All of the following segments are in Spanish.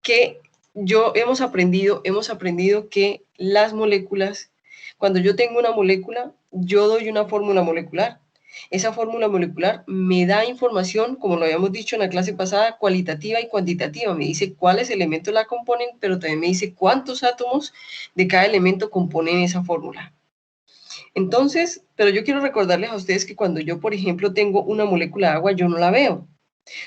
que hemos aprendido que las moléculas, cuando yo tengo una molécula, yo doy una fórmula molecular. Esa fórmula molecular me da información, como lo habíamos dicho en la clase pasada, cualitativa y cuantitativa. Me dice cuáles elementos la componen, pero también me dice cuántos átomos de cada elemento componen esa fórmula. Entonces, pero yo quiero recordarles a ustedes que cuando yo, por ejemplo, tengo una molécula de agua, yo no la veo,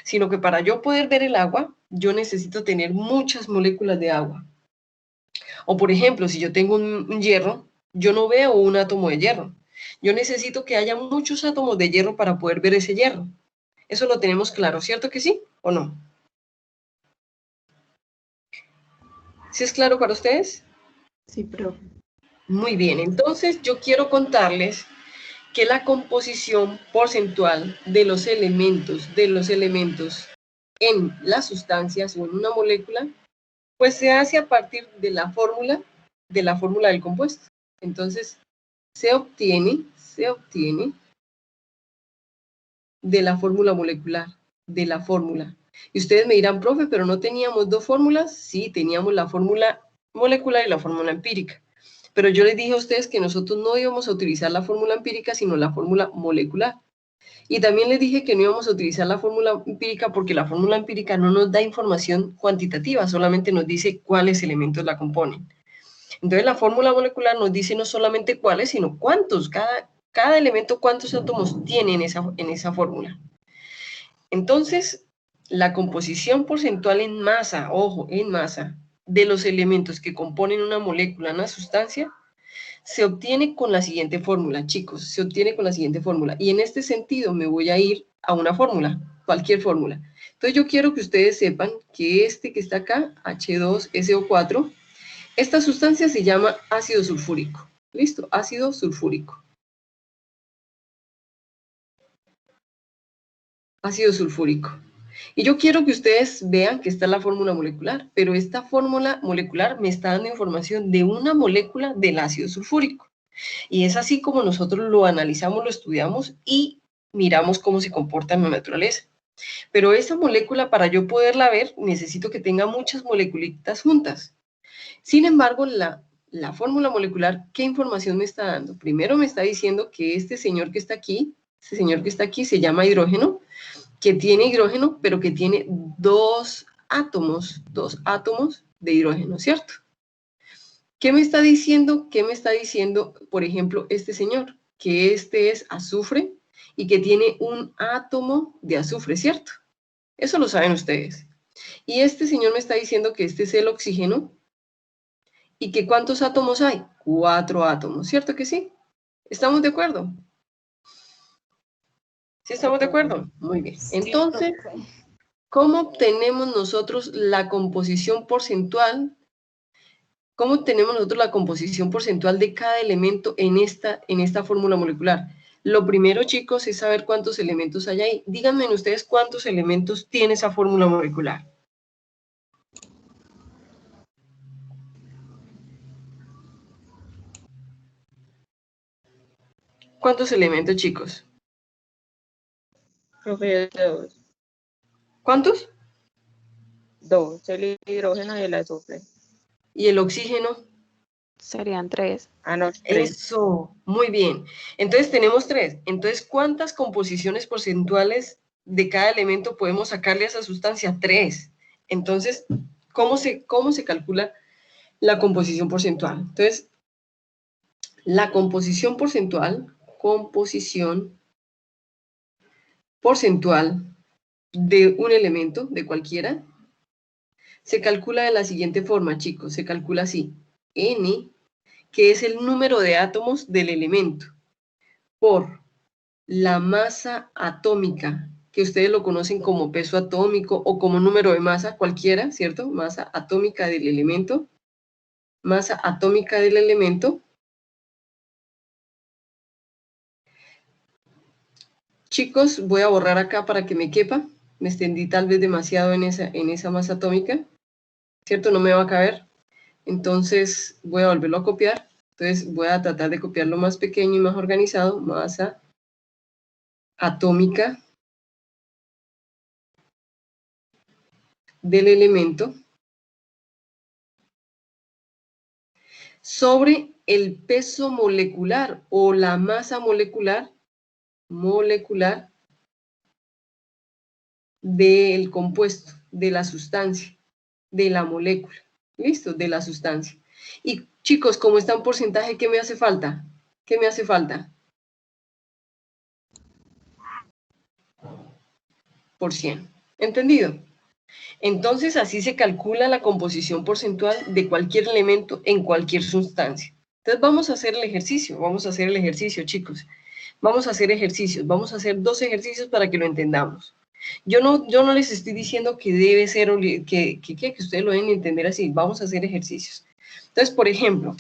sino que para yo poder ver el agua, yo necesito tener muchas moléculas de agua. O por ejemplo, si yo tengo un hierro, yo no veo un átomo de hierro. Yo necesito que haya muchos átomos de hierro para poder ver ese hierro. Eso lo tenemos claro, ¿cierto que sí o no? ¿Sí es claro para ustedes? Sí, profe. Muy bien, entonces yo quiero contarles que la composición porcentual de los elementos en las sustancias o en una molécula, pues se hace a partir de la fórmula del compuesto. Entonces, se obtiene de la fórmula molecular, de la fórmula. Y ustedes me dirán, profe, pero ¿no teníamos dos fórmulas? Sí, teníamos la fórmula molecular y la fórmula empírica. Pero yo les dije a ustedes que nosotros no íbamos a utilizar la fórmula empírica, sino la fórmula molecular. Y también les dije que no íbamos a utilizar la fórmula empírica porque la fórmula empírica no nos da información cuantitativa, solamente nos dice cuáles elementos la componen. Entonces la fórmula molecular nos dice no solamente cuáles, sino cuántos, cada elemento, cuántos átomos tiene en esa fórmula. Entonces, la composición porcentual en masa, ojo, en masa, de los elementos que componen una molécula, una sustancia, se obtiene con la siguiente fórmula, chicos, se obtiene con la siguiente fórmula. Y en este sentido me voy a ir a una fórmula, cualquier fórmula. Entonces yo quiero que ustedes sepan que este que está acá, H2SO4, esta sustancia se llama ácido sulfúrico. ¿Listo? Ácido sulfúrico. Ácido sulfúrico. Y yo quiero que ustedes vean que está la fórmula molecular, pero esta fórmula molecular me está dando información de una molécula del ácido sulfúrico. Y es así como nosotros lo analizamos, lo estudiamos y miramos cómo se comporta en la naturaleza. Pero esa molécula, para yo poderla ver, necesito que tenga muchas moleculitas juntas. Sin embargo, la fórmula molecular, ¿qué información me está dando? Primero me está diciendo que este señor que está aquí se llama hidrógeno, que tiene hidrógeno, pero que tiene dos átomos de hidrógeno, ¿cierto? ¿Qué me está diciendo? ¿Qué me está diciendo, por ejemplo, este señor? Que este es azufre y que tiene un átomo de azufre, ¿cierto? Eso lo saben ustedes. Y este señor me está diciendo que este es el oxígeno y que ¿cuántos átomos hay? 4 átomos, ¿cierto que sí? ¿Estamos de acuerdo? ¿Sí estamos de acuerdo? Muy bien. Entonces, ¿cómo obtenemos nosotros la composición porcentual? ¿Cómo obtenemos nosotros la composición porcentual de cada elemento en esta fórmula molecular? Lo primero, chicos, es saber cuántos elementos hay ahí. Díganme ustedes cuántos elementos tiene esa fórmula molecular. ¿Cuántos elementos, chicos? Profe, dos. ¿Cuántos? Dos, el hidrógeno y el azufre. ¿Y el oxígeno? Serían 3. Ah, no, tres. Eso, muy bien. Entonces tenemos 3. Entonces, ¿cuántas composiciones porcentuales de cada elemento podemos sacarle a esa sustancia? 3. Entonces, ¿cómo se calcula la composición porcentual? Entonces, la composición porcentual de un elemento, de cualquiera, se calcula de la siguiente forma, chicos. Se calcula así. N, que es el número de átomos del elemento, por la masa atómica, que ustedes lo conocen como peso atómico o como número de masa, cualquiera, ¿cierto? Masa atómica del elemento. Masa atómica del elemento. Chicos, voy a borrar acá para que me quepa. Me extendí tal vez demasiado en esa masa atómica, ¿cierto? No me va a caber. Entonces voy a volverlo a copiar. Entonces voy a tratar de copiarlo más pequeño y más organizado. Masa atómica del elemento. sobre el peso molecular o la masa molecular del compuesto, de la sustancia, de la molécula. ¿Listo? De la sustancia. Y chicos, como está en porcentaje, ¿qué me hace falta? ¿Qué me hace falta? Por 100. ¿Entendido? Entonces, así se calcula la composición porcentual de cualquier elemento en cualquier sustancia. Entonces, vamos a hacer el ejercicio, chicos. Vamos a hacer ejercicios, vamos a hacer 2 ejercicios para que lo entendamos. Yo no les estoy diciendo que debe ser, que ustedes lo deben entender así, vamos a hacer ejercicios. Entonces, por ejemplo,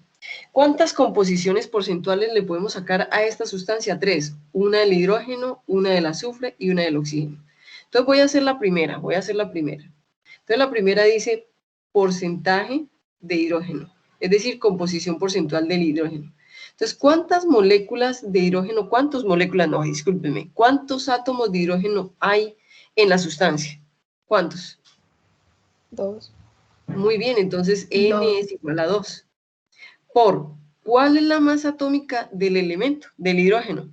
¿cuántas composiciones porcentuales le podemos sacar a esta sustancia? 3, una del hidrógeno, una del azufre y una del oxígeno. Entonces voy a hacer la primera. Entonces la primera dice porcentaje de hidrógeno, es decir, composición porcentual del hidrógeno. Entonces, ¿cuántas moléculas de hidrógeno, cuántos átomos de hidrógeno hay en la sustancia? ¿Cuántos? 2. Muy bien, entonces N 2. es igual a 2. ¿Cuál es la masa atómica del elemento, del hidrógeno?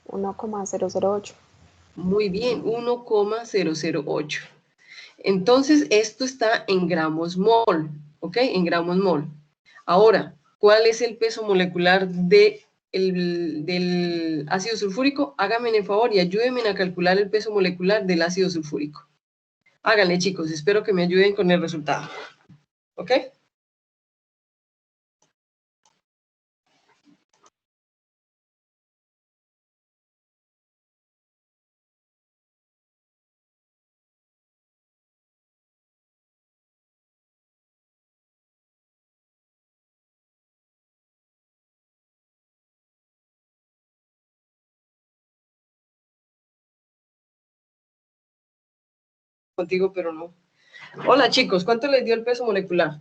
1,008. Muy bien, 1,008. Entonces, esto está en gramos mol, ¿ok? En gramos mol. Ahora, ¿cuál es el peso molecular del ácido sulfúrico? Háganme el favor y ayúdenme a calcular el peso molecular del ácido sulfúrico. Háganle, chicos, espero que me ayuden con el resultado. ¿Ok? Contigo, pero no. Hola, chicos, ¿cuánto les dio el peso molecular?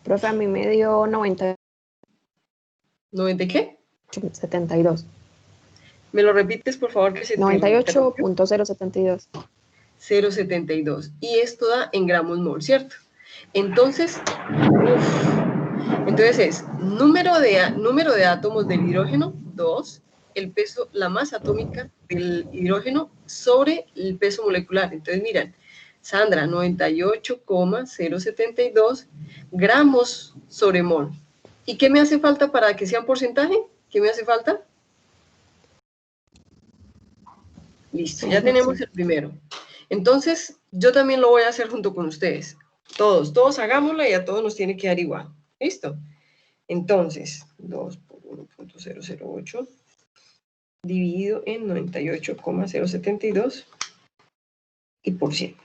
Profe, a mí me dio ¿90 y qué? 72. ¿Me lo repites, por favor, que se te interrumpió? 98.072. 0,72. Y esto da en gramos mol, ¿cierto? Entonces, es número de átomos del hidrógeno, 2, el peso, la masa atómica del hidrógeno sobre el peso molecular. Entonces, miren, Sandra, 98,072 gramos sobre mol. ¿Y qué me hace falta para que sea un porcentaje? ¿Qué me hace falta? Listo, ya tenemos el primero. Entonces, yo también lo voy a hacer junto con ustedes. Todos hagámoslo y a todos nos tiene que dar igual. ¿Listo? Entonces, 2 por 1,008 dividido en 98,072 y por 100.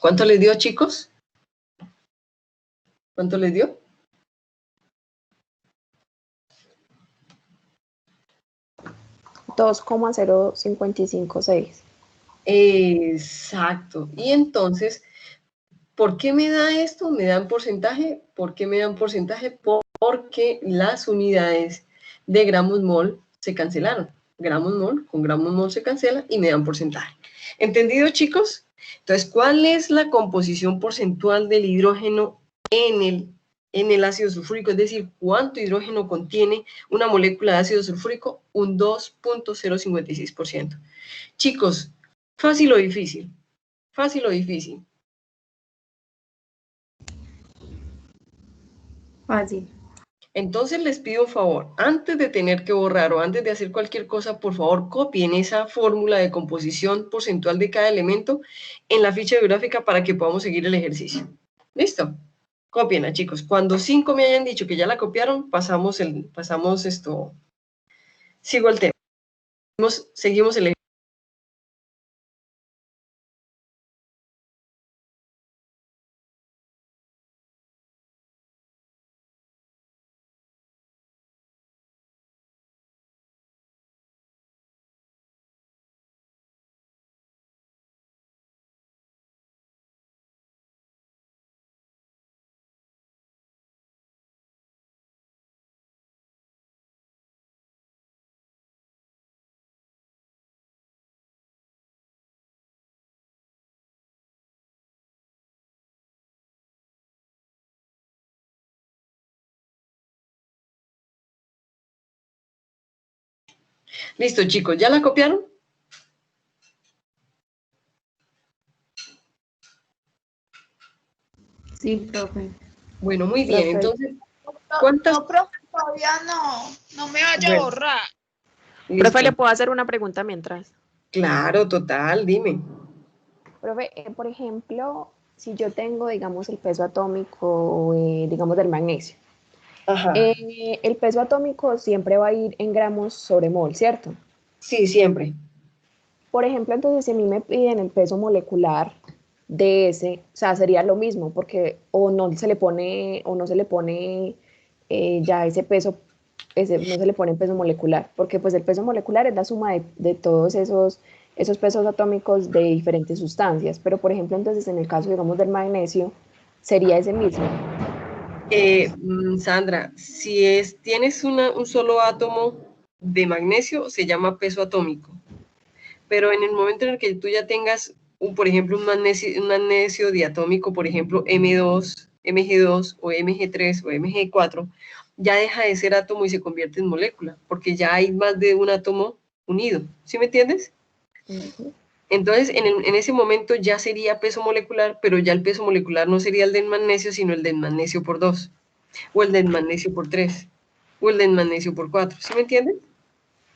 ¿Cuánto les dio, chicos? ¿Cuánto les dio? $2,0556. Exacto. Y entonces, ¿por qué me da esto? ¿Me dan porcentaje? ¿Por qué me dan porcentaje? Porque las unidades de gramos mol se cancelaron. Gramos mol con gramos mol se cancela y me dan porcentaje. ¿Entendido, chicos? Entonces, ¿cuál es la composición porcentual del hidrógeno en el ácido sulfúrico? Es decir, ¿cuánto hidrógeno contiene una molécula de ácido sulfúrico? Un 2,056%. Chicos, ¿fácil o difícil? ¿Fácil o difícil? Fácil. Entonces les pido un favor, antes de tener que borrar o antes de hacer cualquier cosa, por favor copien esa fórmula de composición porcentual de cada elemento en la ficha bibliográfica para que podamos seguir el ejercicio. ¿Listo? Cópienla, chicos. Cuando 5 me hayan dicho que ya la copiaron, sigo el tema. Seguimos el ejercicio. Listo, chicos, ¿ya la copiaron? Sí, profe. Bueno, muy bien. Profe. Entonces, ¿cuántas? No, profe, todavía no me vaya a Bueno, borrar. Profe, ¿le listo. puedo hacer una pregunta mientras? Claro, total, dime. Profe, por ejemplo, si yo tengo, digamos, el peso atómico, digamos, del magnesio, Ajá. el peso atómico siempre va a ir en gramos sobre mol, ¿cierto? Sí, siempre. Por ejemplo, entonces, si a mí me piden el peso molecular de ese, o sea, sería lo mismo, porque o no se le pone ya ese peso, no se le pone peso molecular, porque pues el peso molecular es la suma de todos esos pesos atómicos de diferentes sustancias, pero por ejemplo, entonces en el caso, digamos, del magnesio, sería ese mismo. Sandra, si tienes un solo átomo de magnesio, se llama peso atómico. Pero en el momento en el que tú ya tengas, por ejemplo, un magnesio diatómico, por ejemplo, M2, Mg2 o Mg3 o Mg4, ya deja de ser átomo y se convierte en molécula, porque ya hay más de un átomo unido. ¿Sí me entiendes? Ujú. Entonces, en ese momento ya sería peso molecular, pero ya el peso molecular no sería el del magnesio, sino el del magnesio por 2, o el del magnesio por 3, o el del magnesio por 4. ¿Sí me entiendes?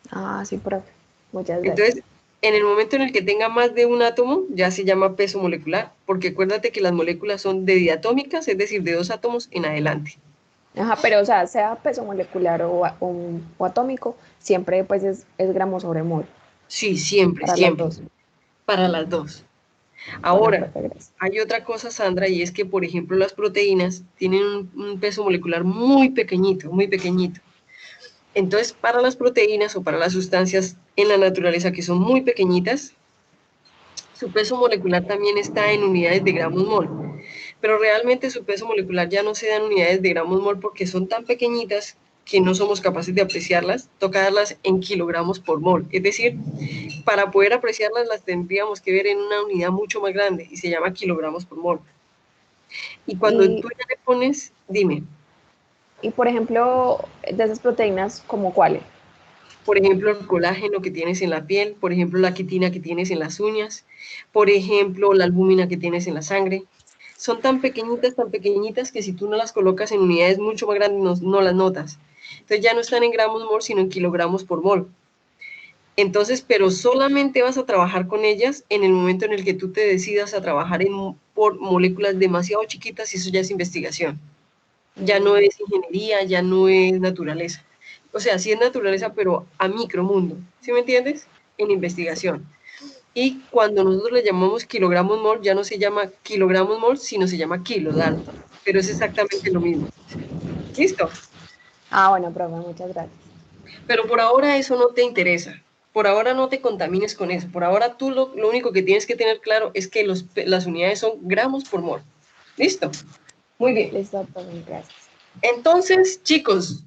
Ah, sí, profe. Muchas gracias. Entonces, en el momento en el que tenga más de un átomo, ya se llama peso molecular, porque acuérdate que las moléculas son de diatómicas, es decir, de 2 átomos en adelante. Ajá, pero o sea, sea peso molecular o atómico, siempre pues es gramo sobre mol Sí, siempre, para las siempre, dos. para las dos. Bueno, Ahora, profe, gracias. hay otra cosa, Sandra, y es que, por ejemplo, las proteínas tienen un peso molecular muy pequeñito, muy pequeñito. Entonces, para las proteínas o para las sustancias en la naturaleza que son muy pequeñitas, su peso molecular también está en unidades de gramos mol. Pero realmente su peso molecular ya no se da en unidades de gramos mol porque son tan pequeñitas que no somos capaces de apreciarlas, toca darlas en kilogramos por mol. Es decir, para poder apreciarlas las tendríamos que ver en una unidad mucho más grande y se llama kilogramos por mol. Y cuando Y, tú ya le pones, dime, y por ejemplo, de esas proteínas, ¿como cuáles? por ejemplo, el colágeno que tienes en la piel, por ejemplo, la quitina que tienes en las uñas, por ejemplo, la albúmina que tienes en la sangre. Son tan pequeñitas que si tú no las colocas en unidades mucho más grandes no las notas. Entonces ya no están en gramos mol, sino en kilogramos por mol. Entonces, pero solamente vas a trabajar con ellas en el momento en el que tú te decidas a trabajar por moléculas demasiado chiquitas y eso ya es investigación. Ya no es ingeniería, ya no es naturaleza. O sea, sí es naturaleza, pero a micromundo. ¿Sí me entiendes? En investigación. Y cuando nosotros le llamamos kilogramos mol, ya no se llama kilogramos mol, sino se llama kilodalton. Pero es exactamente lo mismo. ¿Listo? Ah, bueno, profe, muchas gracias. Pero por ahora eso no te interesa. Por ahora no te contamines con eso. Por ahora tú lo único que tienes que tener claro es que las unidades son gramos por mol. ¿Listo? Muy bien. Listo, profe, gracias. Entonces, chicos,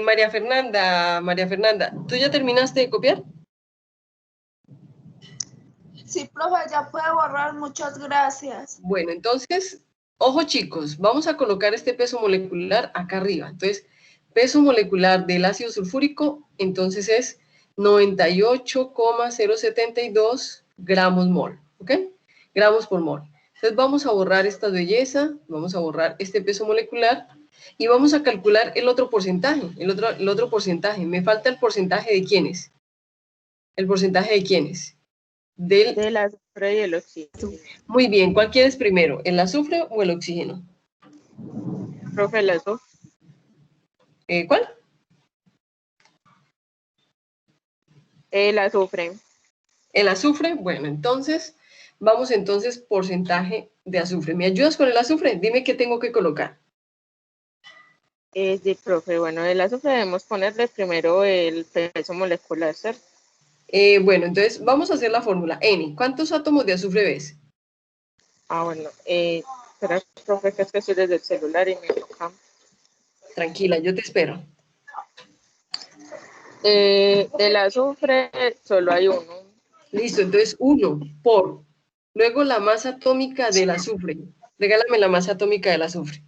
María Fernanda, ¿tú ya terminaste de copiar? Sí, profe, ya puede borrar. Muchas gracias. Bueno, entonces, ojo chicos, vamos a colocar este peso molecular acá arriba. Entonces, peso molecular del ácido sulfúrico, entonces es 98,072 gramos mol, ¿ok? Gramos por mol. Entonces vamos a borrar esta belleza, vamos a borrar este peso molecular y vamos a calcular el otro porcentaje, el otro porcentaje. Me falta el porcentaje de quiénes. ¿El porcentaje de quiénes? Del... Del azufre y el oxígeno. Muy bien, ¿cuál quieres primero? ¿El azufre o el oxígeno? Profe, el azufre. ¿Cuál? El azufre. El azufre. Bueno, entonces, vamos entonces porcentaje de azufre. ¿Me ayudas con el azufre? Dime qué tengo que colocar. Sí, profe. Bueno, el azufre debemos ponerle primero el peso molecular, ¿cierto? Bueno, entonces vamos a hacer la fórmula. N, ¿cuántos átomos de azufre ves? Ah, bueno. Espera, profe, que es que estoy desde el celular y me toca. Tranquila, yo te espero. Del azufre solo hay uno. Listo, entonces 1 por. Luego la masa atómica del azufre. Regálame la masa atómica del azufre.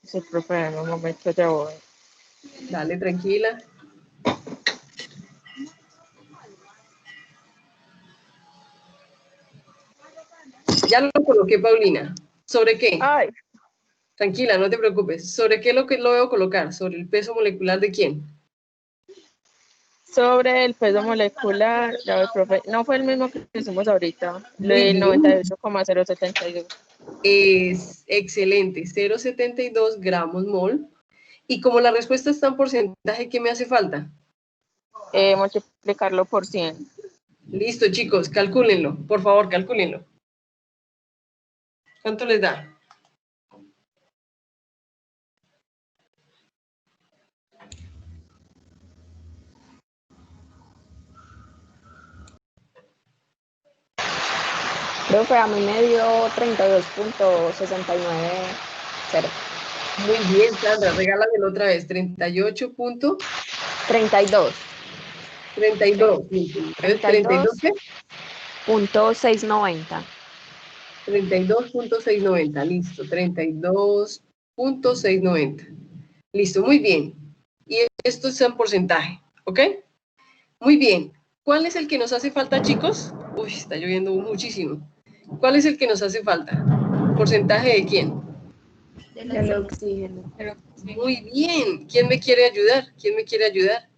Sí, profe, en un momento ya voy. Dale, tranquila. Ya lo coloqué, Paulina. ¿Sobre qué? Ay, Tranquila, no te preocupes. ¿Sobre qué lo debo colocar? ¿Sobre el peso molecular de quién? sobre el peso molecular, ya ve, profe, no fue el mismo que hicimos ahorita, lo Muy del bien. 98,072. Es excelente. 0,72 gramos mol. Y como la respuesta está en porcentaje, ¿qué me hace falta? Multiplicarlo por 100. Listo, chicos, calcúlenlo. Por favor, calcúlenlo. ¿Cuánto les da? Profe, a mí me dio 32.690. Muy bien, Sandra, regálamelo otra vez. 38.32. 32. 32. Entonces, 32, ¿qué? 32.690. 32.690. Listo, 32.690. Listo, muy bien. Y esto es en porcentaje, ¿ok? Muy bien. ¿Cuál es el que nos hace falta, chicos? Uy, está lloviendo muchísimo. ¿Cuál es el que nos hace falta? ¿Porcentaje de quién? Del oxígeno. Muy bien. ¿Quién me quiere ayudar? ¿Quién me quiere ayudar?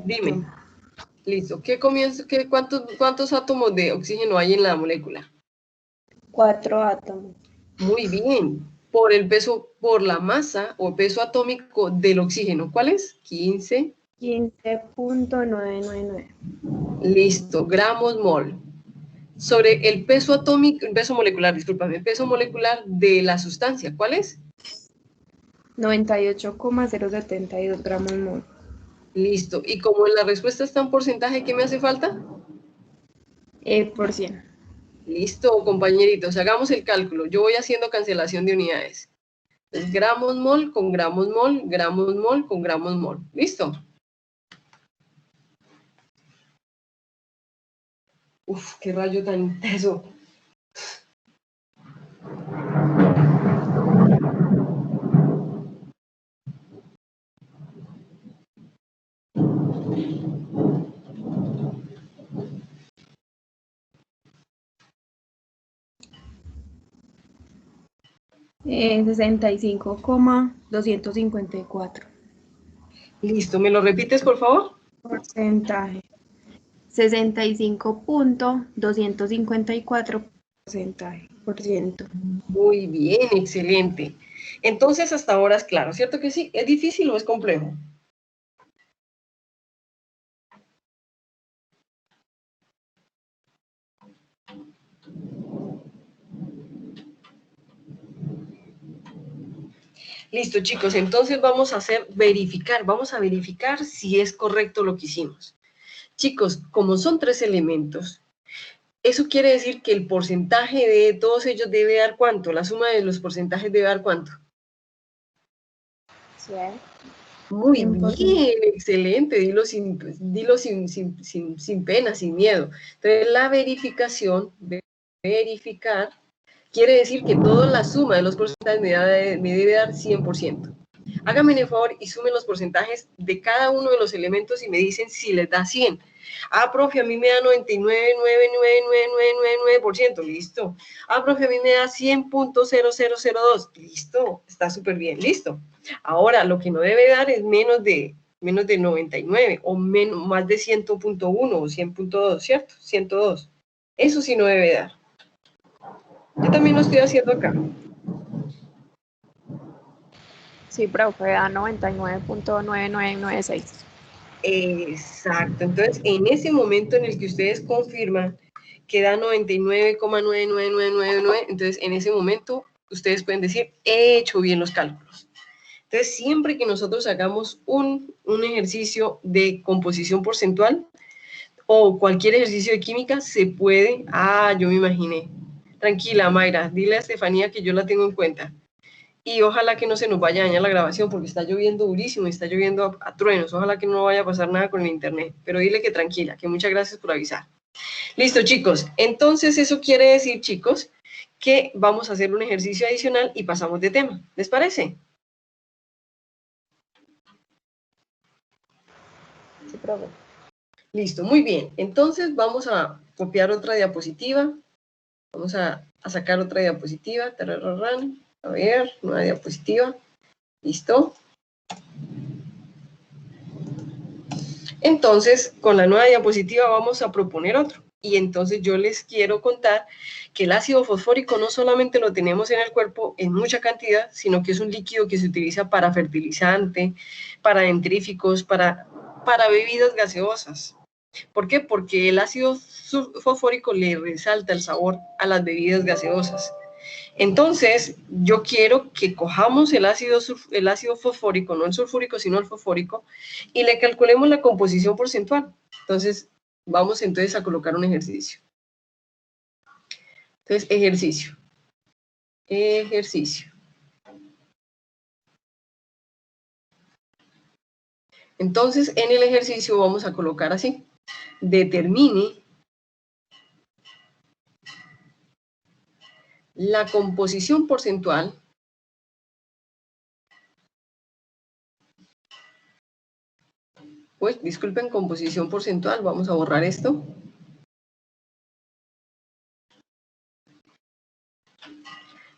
Dime. Listo. ¿Cuántos átomos de oxígeno hay en la molécula? 4 átomos. Muy bien. Por el peso, por la masa o peso atómico del oxígeno. ¿Cuál es? 15. 15.999. Listo. Gramos mol. Sobre el peso atómico, el peso molecular, discúlpame, el peso molecular de la sustancia. ¿Cuál es? 98.072 gramos mol. Listo. Y como en la respuesta está en porcentaje, ¿qué me hace falta? Por 100. Listo, compañeritos, hagamos el cálculo. Yo voy haciendo cancelación de unidades. Entonces, gramos mol con gramos mol, gramos mol con gramos mol. ¿Listo? Uf, qué rayo tan intenso. Eh, 65,254. Listo, ¿me lo repites, por favor? Porcentaje. 65.254 porcentaje. Por ciento. Muy bien, excelente. Entonces, hasta ahora es claro, ¿cierto que sí? ¿Es difícil o es complejo? Listo, chicos, entonces vamos a verificar si es correcto lo que hicimos. Chicos, como son 3 elementos, eso quiere decir que el porcentaje de todos ellos debe dar ¿cuánto? La suma de los porcentajes debe dar ¿cuánto? 100. Muy 100%. bien, excelente, dilo sin pena, sin miedo. Entonces, la verificar, quiere decir que toda la suma de los porcentajes me debe dar 100%. Háganme el favor y sumen los porcentajes de cada uno de los elementos y me dicen si les da 100. Ah, profe, a mí me da 99,99999%, listo. Ah, profe, a mí me da 100.0002, listo, está súper bien, listo. Ahora, lo que no debe dar es menos de 99 o más de 100.1 o 100.2, ¿cierto? 102. Eso sí no debe dar. Yo también lo estoy haciendo acá. Sí, profe, da 99.9996. Exacto. Entonces, en ese momento en el que ustedes confirman que da 99,99999, entonces en ese momento ustedes pueden decir, he hecho bien los cálculos. Entonces, siempre que nosotros hagamos un ejercicio de composición porcentual o cualquier ejercicio de química, se puede... Ah, yo me imaginé. Tranquila, Mayra, dile a Estefanía que yo la tengo en cuenta. Y ojalá que no se nos vaya a dañar la grabación porque está lloviendo durísimo y está lloviendo a truenos. Ojalá que no vaya a pasar nada con el internet. Pero dile que tranquila, que muchas gracias por avisar. Listo, chicos. Entonces, eso quiere decir, chicos, que vamos a hacer un ejercicio adicional y pasamos de tema. ¿Les parece? Sí, profe. Listo, muy bien. Entonces vamos a copiar otra diapositiva. Vamos a sacar otra diapositiva. Tarararán. A ver, nueva diapositiva. Listo. Entonces, con la nueva diapositiva vamos a proponer otro. Y entonces yo les quiero contar que el ácido fosfórico no solamente lo tenemos en el cuerpo en mucha cantidad, sino que es un líquido que se utiliza para fertilizante, para dentríficos, para bebidas gaseosas. ¿Por qué? Porque el ácido fosfórico le resalta el sabor a las bebidas gaseosas. Entonces, yo quiero que cojamos el ácido fosfórico, no el sulfúrico, sino el fosfórico, y le calculemos la composición porcentual. Entonces, vamos entonces a colocar un ejercicio. Entonces, ejercicio. Entonces, en el ejercicio vamos a colocar así. Determine la composición porcentual pues disculpen, composición porcentual, vamos a borrar esto.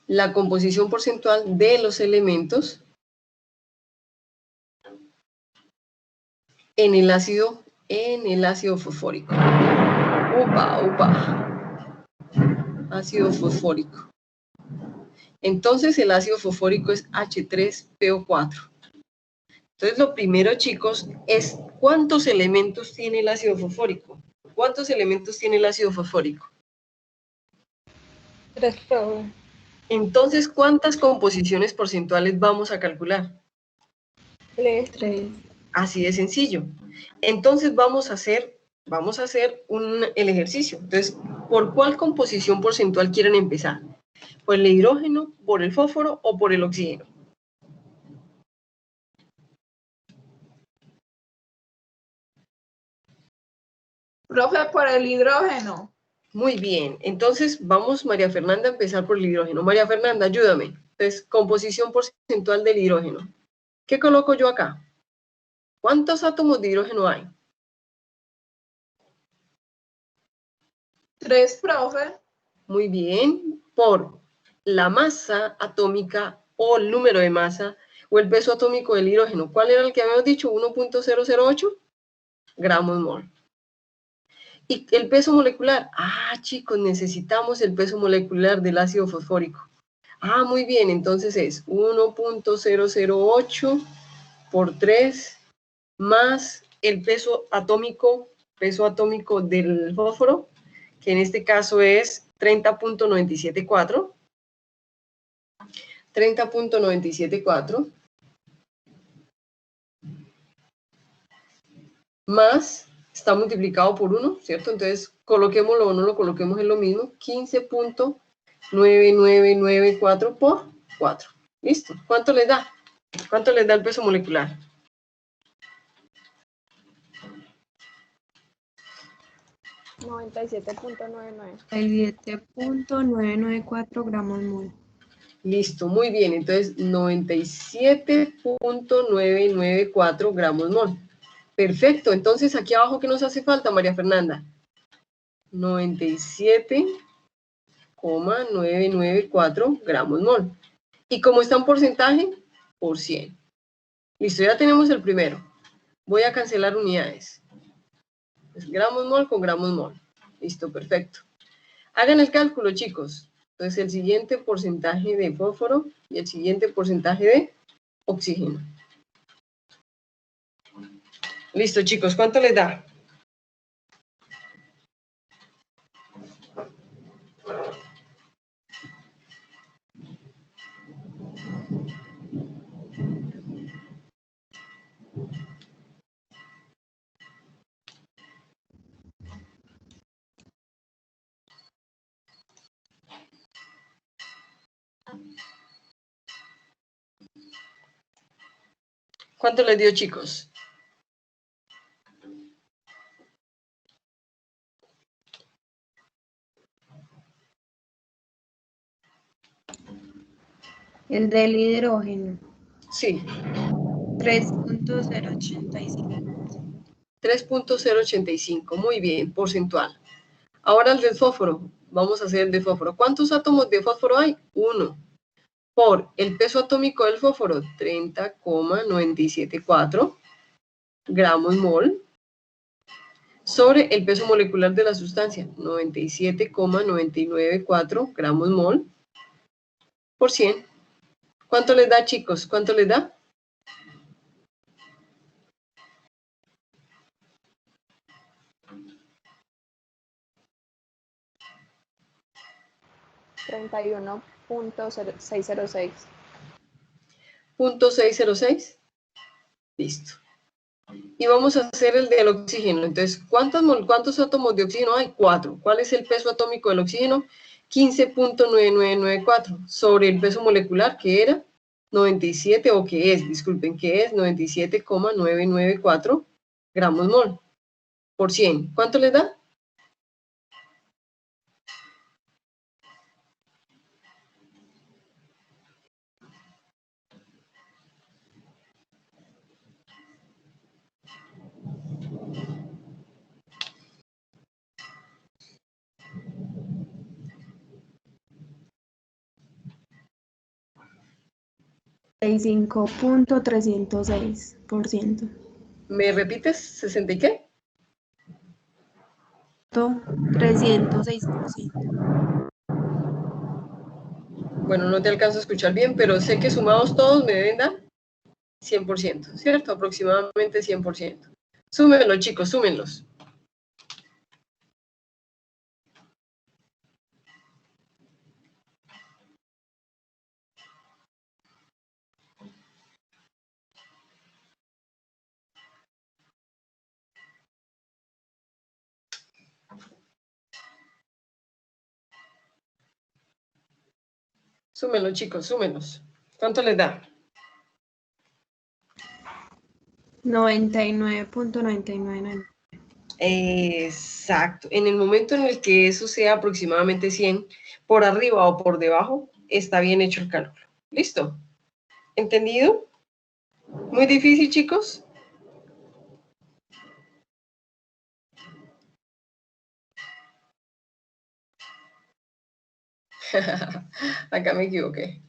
La composición porcentual de los elementos en el ácido fosfórico. Ácido fosfórico. Entonces el ácido fosfórico es H3PO4. Entonces lo primero, chicos, es ¿cuántos elementos tiene el ácido fosfórico? ¿Cuántos elementos tiene el ácido fosfórico? 3, profe. Entonces, ¿cuántas composiciones porcentuales vamos a calcular? 3. Así de sencillo. Entonces vamos a hacer el ejercicio. Entonces, ¿por cuál composición porcentual quieren empezar? ¿Por el hidrógeno, por el fósforo o por el oxígeno? Profe, por el hidrógeno. Muy bien. Entonces vamos, María Fernanda, a empezar por el hidrógeno. María Fernanda, ayúdame. Entonces, composición porcentual del hidrógeno. ¿Qué coloco yo acá? ¿Cuántos átomos de hidrógeno hay? 3, profe. Muy bien. Por la masa atómica o el número de masa o el peso atómico del hidrógeno. ¿Cuál era el que habíamos dicho? 1.008 gramos mol. ¿Y el peso molecular? Ah, chicos, necesitamos el peso molecular del ácido fosfórico. Ah, muy bien, entonces es 1.008 por 3 más el peso atómico del fósforo, que en este caso es 30.974. 30.974 más, está multiplicado por 1, ¿cierto? Entonces, coloquémoslo o no lo coloquemos en lo mismo, 15.9994 por 4. ¿Listo? ¿Cuánto les da? ¿Cuánto les da el peso molecular? $97.994 gramos mol. Listo, muy bien. Entonces, 97.994 gramos mol. Perfecto. Entonces, aquí abajo, ¿qué nos hace falta, María Fernanda? 97,994 gramos mol. ¿Y cómo está en porcentaje? Por 100. Listo, ya tenemos el primero. Voy a cancelar unidades. Pues, gramos mol con gramos mol. Listo, perfecto. Hagan el cálculo, chicos. Entonces, el siguiente porcentaje de fósforo y el siguiente porcentaje de oxígeno. Listo, chicos, ¿cuánto les da? ¿Cuánto les dio, chicos? El del hidrógeno. Sí. 3.085. 3.085. Muy bien, porcentual. Ahora el del fósforo. Vamos a hacer el de fósforo. ¿Cuántos átomos de fósforo hay? 1. Por el peso atómico del fósforo, 30,974 gramos mol. Sobre el peso molecular de la sustancia, 97,994 gramos mol por 100. ¿Cuánto les da, chicos? ¿Cuánto les da? $31.606. .606. Listo. Y vamos a hacer el del oxígeno. Entonces, ¿cuántos átomos de oxígeno hay? 4. ¿Cuál es el peso atómico del oxígeno? 15.9994 sobre el peso molecular, que era 97, o que es, disculpen, que es 97,994 gramos mol por 100. ¿Cuánto le da? $35.306%. ¿Me repites? ¿60 y qué? 306%. Bueno, no te alcanzo a escuchar bien, pero sé que sumados todos me deben dar 100%, ¿cierto? Aproximadamente 100%. Súmenlos, chicos, súmenlos. Súmenlos, chicos, súmenlos. ¿Cuánto les da? 99.999. Exacto. En el momento en el que eso sea aproximadamente 100, por arriba o por debajo, está bien hecho el cálculo. ¿Listo? ¿Entendido? ¿Muy difícil, chicos? Acá me equivoqué.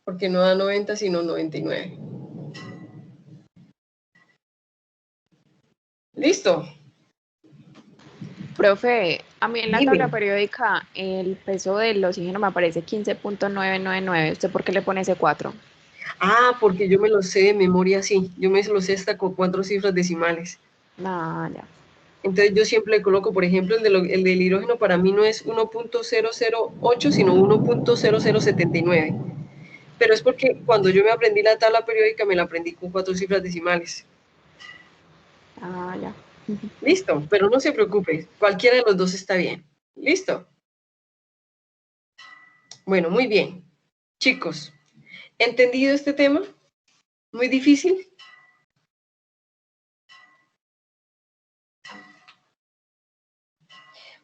Porque no da 90, sino 99. ¿Listo? Profe, a mí en la Dime. tabla periódica el peso del oxígeno me aparece 15.999. ¿Usted por qué le pone ese 4? Ah, porque yo me lo sé de memoria así. Yo me lo sé hasta con 4 cifras decimales. Ah, ya. Entonces yo siempre le coloco, por ejemplo, el del hidrógeno para mí no es 1.008, sino 1.0079. Pero es porque cuando yo me aprendí la tabla periódica, me la aprendí con 4 cifras decimales. Ah, ya. Listo, pero no se preocupe, cualquiera de los dos está bien. Listo. Bueno, muy bien. Chicos, ¿entendido este tema? ¿Muy difícil?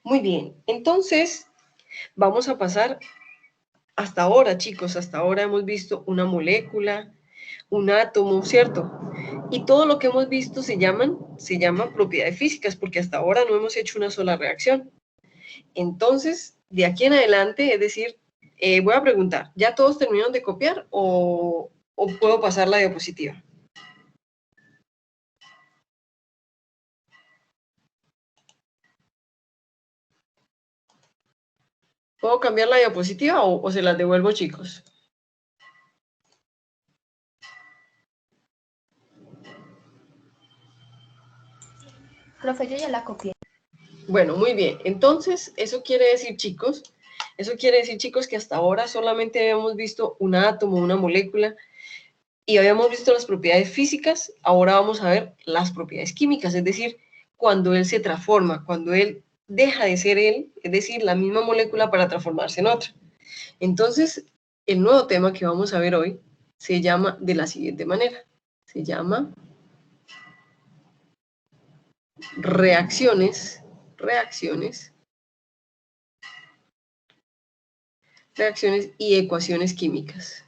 Muy bien, entonces vamos a pasar hasta ahora, chicos, hasta ahora hemos visto una molécula, un átomo, ¿cierto? Y todo lo que hemos visto se llaman propiedades físicas, porque hasta ahora no hemos hecho una sola reacción. Entonces, de aquí en adelante, es decir, voy a preguntar, ¿ya todos terminaron de copiar o puedo pasar la diapositiva? ¿Puedo cambiar la diapositiva o se las devuelvo, chicos? Profe, yo ya la copié. Bueno, muy bien. Entonces, eso quiere decir, chicos, que hasta ahora solamente habíamos visto un átomo, una molécula, y habíamos visto las propiedades físicas. Ahora vamos a ver las propiedades químicas, es decir, cuando él se transforma, cuando él deja de ser él, es decir, la misma molécula para transformarse en otra. Entonces, el nuevo tema que vamos a ver hoy se llama de la siguiente manera. Se llama reacciones y ecuaciones químicas.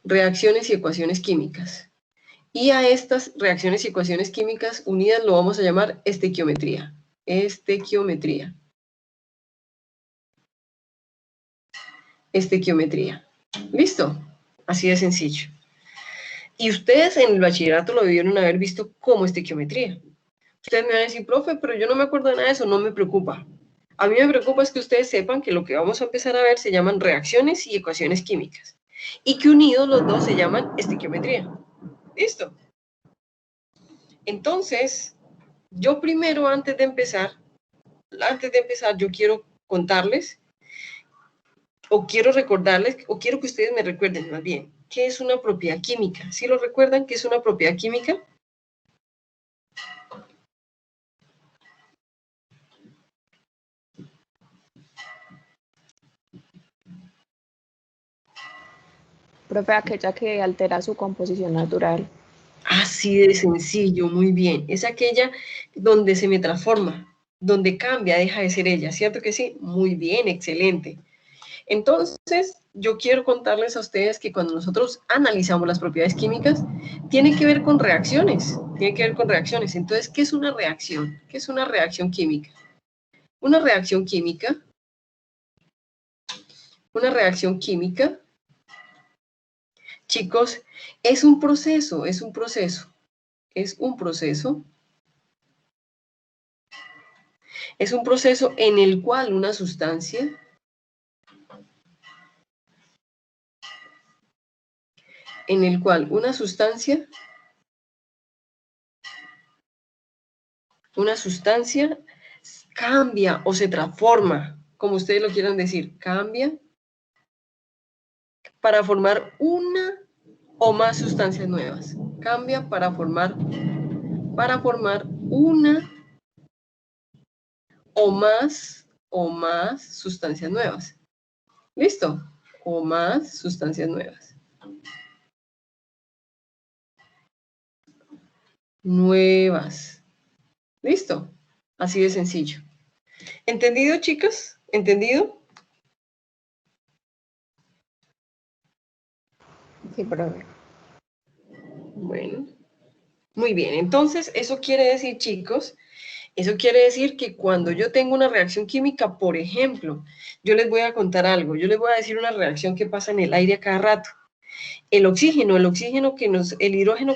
reacciones y ecuaciones químicas. Y a estas reacciones y ecuaciones químicas unidas lo vamos a llamar estequiometría. Estequiometría. Estequiometría. ¿Listo? Así de sencillo. Y ustedes en el bachillerato lo debieron haber visto como estequiometría. Ustedes me van a decir, profe, pero yo no me acuerdo de nada de eso, no me preocupa. A mí me preocupa es que ustedes sepan que lo que vamos a empezar a ver se llaman reacciones y ecuaciones químicas. Y que unidos los dos se llaman estequiometría. ¿Listo? Entonces, yo primero, antes de empezar, yo quiero contarles, o quiero recordarles, o quiero que ustedes me recuerden más bien, ¿qué es una propiedad química? ¿Sí lo recuerdan qué es una propiedad química? Profe, aquella que altera su composición natural. Así de sencillo, muy bien. Es aquella donde se me transforma, donde cambia, deja de ser ella, ¿cierto que sí? Muy bien, excelente. Entonces, yo quiero contarles a ustedes que cuando nosotros analizamos las propiedades químicas, tiene que ver con reacciones, Entonces, ¿qué es una reacción? ¿Qué es una reacción química? Una reacción química, chicos, es un proceso en el cual una sustancia cambia o se transforma, como ustedes lo quieran decir, cambia para formar una o más sustancias nuevas. Cambia para formar una o más sustancias nuevas. ¿Listo? O más sustancias nuevas. ¿Listo? Así de sencillo. ¿Entendido, chicas? ¿Entendido? Sí, profe. Bueno. Muy bien. Entonces, eso quiere decir, chicos, que cuando yo tengo una reacción química, por ejemplo, yo les voy a contar algo. Yo les voy a decir una reacción que pasa en el aire a cada rato. El hidrógeno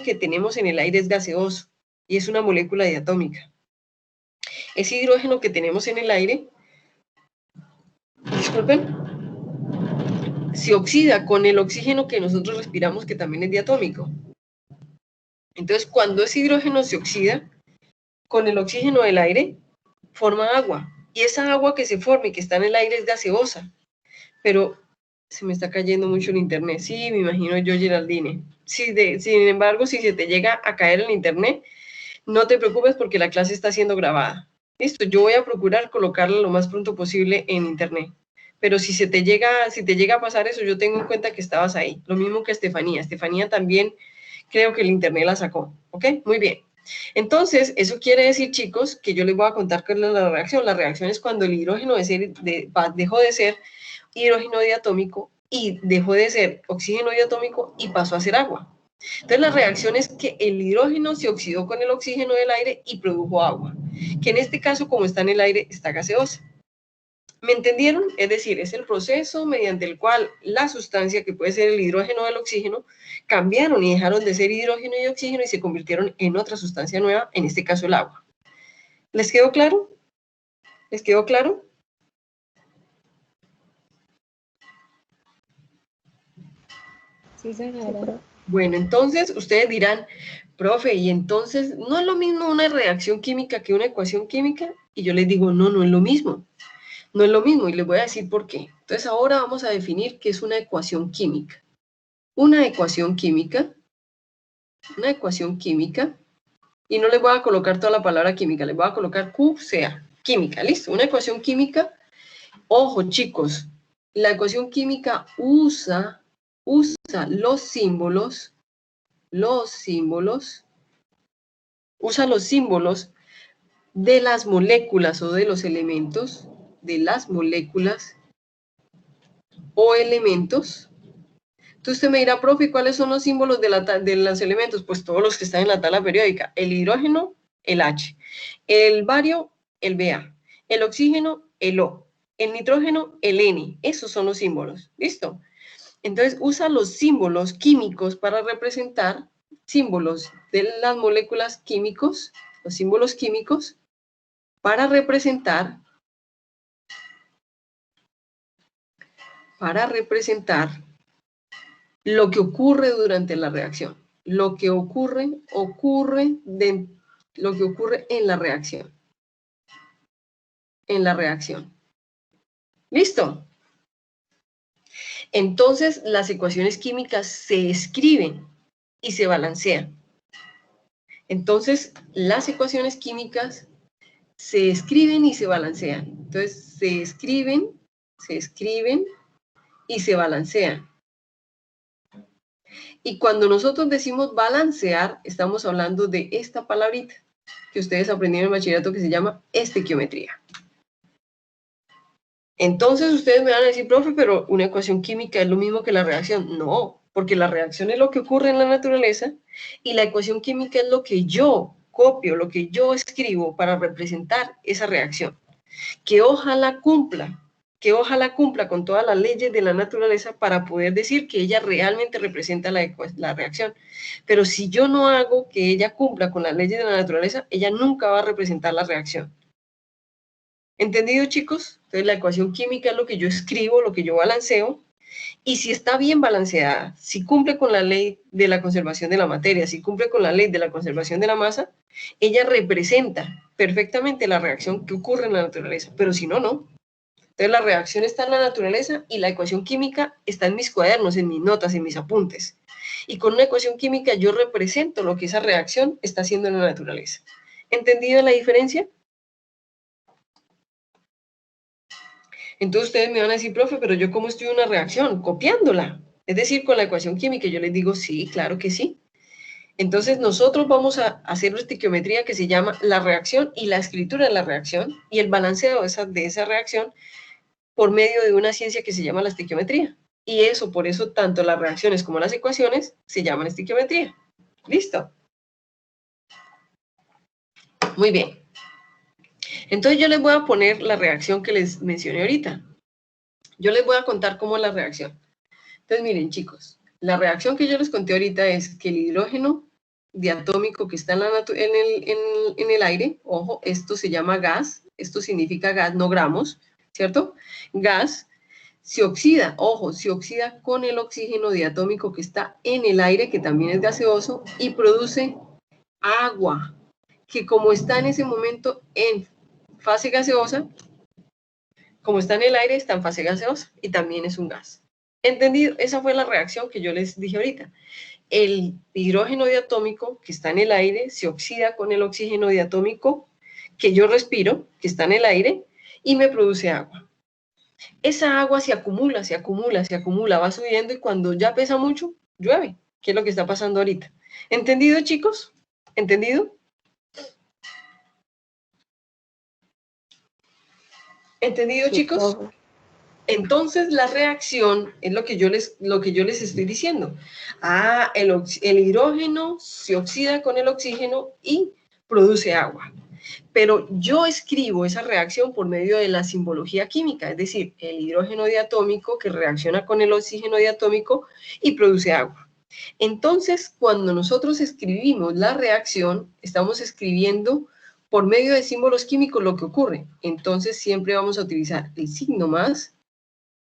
que tenemos en el aire es gaseoso y es una molécula diatómica. Ese hidrógeno que tenemos en el aire, se oxida con el oxígeno que nosotros respiramos, que también es diatómico. Entonces, cuando ese hidrógeno se oxida con el oxígeno del aire, forma agua. Y esa agua que se forma y que está en el aire es gaseosa. Pero se me está cayendo mucho el internet. Sí, me imagino yo, Geraldine. Sin embargo, si se te llega a caer el internet, no te preocupes porque la clase está siendo grabada. Listo, yo voy a procurar colocarla lo más pronto posible en internet. Pero si te llega a pasar eso, yo tengo en cuenta que estabas ahí. Lo mismo que Estefanía. Estefanía también creo que el internet la sacó. ¿Ok? Muy bien. Entonces, eso quiere decir, chicos, que yo les voy a contar qué es la reacción. La reacción es cuando el hidrógeno dejó de ser hidrógeno diatómico y dejó de ser oxígeno diatómico y pasó a ser agua. Entonces, la reacción es que el hidrógeno se oxidó con el oxígeno del aire y produjo agua, que en este caso, como está en el aire, está gaseosa. ¿Me entendieron? Es decir, es el proceso mediante el cual la sustancia, que puede ser el hidrógeno o el oxígeno, cambiaron y dejaron de ser hidrógeno y oxígeno y se convirtieron en otra sustancia nueva, en este caso el agua. ¿Les quedó claro? ¿Les quedó claro? Sí, señora. Bueno, entonces ustedes dirán, profe, y entonces, ¿no es lo mismo una reacción química que una ecuación química? Y yo les digo, no, no es lo mismo. No es lo mismo, y les voy a decir por qué. Entonces ahora vamos a definir qué es una ecuación química. Una ecuación química, y no les voy a colocar toda la palabra química, les voy a colocar QCA, química, ¿listo? Una ecuación química, ojo chicos, la ecuación química usa los símbolos de las moléculas o de los elementos, de las moléculas o elementos Entonces usted me dirá, profe, ¿cuáles son los símbolos de los elementos? Pues todos los que están en la tabla periódica. El hidrógeno, el H. El bario, el Ba. El oxígeno, el O. El nitrógeno, el N. Esos son los símbolos. ¿Listo? Entonces usa los símbolos químicos para representar símbolos de las moléculas químicos, los símbolos químicos, para representar lo que ocurre durante la reacción. Lo que ocurre en la reacción. En la reacción. ¿Listo? Entonces, las ecuaciones químicas se escriben y se balancean. Entonces, las ecuaciones químicas se escriben y se balancean. Entonces, se escriben y se balancean. Y cuando nosotros decimos balancear, estamos hablando de esta palabrita que ustedes aprendieron en el bachillerato que se llama estequiometría. Entonces ustedes me van a decir, profe, pero una ecuación química es lo mismo que la reacción. No, porque la reacción es lo que ocurre en la naturaleza y la ecuación química es lo que yo copio, lo que yo escribo para representar esa reacción. Que ojalá cumpla con todas las leyes de la naturaleza para poder decir que ella realmente representa la reacción. Pero si yo no hago que ella cumpla con las leyes de la naturaleza, ella nunca va a representar la reacción. ¿Entendido, chicos? Entonces la ecuación química es lo que yo escribo, lo que yo balanceo, y si está bien balanceada, si cumple con la ley de la conservación de la materia, si cumple con la ley de la conservación de la masa, ella representa perfectamente la reacción que ocurre en la naturaleza, pero si no, no. Entonces la reacción está en la naturaleza y la ecuación química está en mis cuadernos, en mis notas, en mis apuntes. Y con una ecuación química yo represento lo que esa reacción está haciendo en la naturaleza. ¿Entendido la diferencia? Entonces ustedes me van a decir, profe, pero yo ¿cómo estudio una reacción? Copiándola. Es decir, con la ecuación química. Yo les digo, sí, claro que sí. Entonces nosotros vamos a hacer una estequiometría que se llama la reacción y la escritura de la reacción y el balanceo de esa reacción por medio de una ciencia que se llama la estequiometría. Y eso, por eso, tanto las reacciones como las ecuaciones se llaman estequiometría. ¿Listo? Muy bien. Entonces yo les voy a poner la reacción que les mencioné ahorita. Yo les voy a contar cómo es la reacción. Entonces miren, chicos, la reacción que yo les conté ahorita es que el hidrógeno diatómico que está en el aire, ojo, esto se llama gas, esto significa gas, no gramos, ¿cierto? Gas se oxida, ojo, se oxida con el oxígeno diatómico que está en el aire, que también es gaseoso, y produce agua, que como está en ese momento en fase gaseosa, como está en el aire, está en fase gaseosa y también es un gas. ¿Entendido? Esa fue la reacción que yo les dije ahorita. El hidrógeno diatómico que está en el aire se oxida con el oxígeno diatómico que yo respiro, que está en el aire, y me produce agua. Esa agua se acumula, va subiendo y cuando ya pesa mucho, llueve, que es lo que está pasando ahorita. ¿Entendido, chicos? ¿Entendido? ¿Entendido, sí, chicos? Profe. Entonces la reacción es lo que yo les estoy diciendo. El hidrógeno se oxida con el oxígeno y produce agua. Pero yo escribo esa reacción por medio de la simbología química, es decir, el hidrógeno diatómico que reacciona con el oxígeno diatómico y produce agua. Entonces, cuando nosotros escribimos la reacción, estamos escribiendo por medio de símbolos químicos lo que ocurre. Entonces, siempre vamos a utilizar el signo más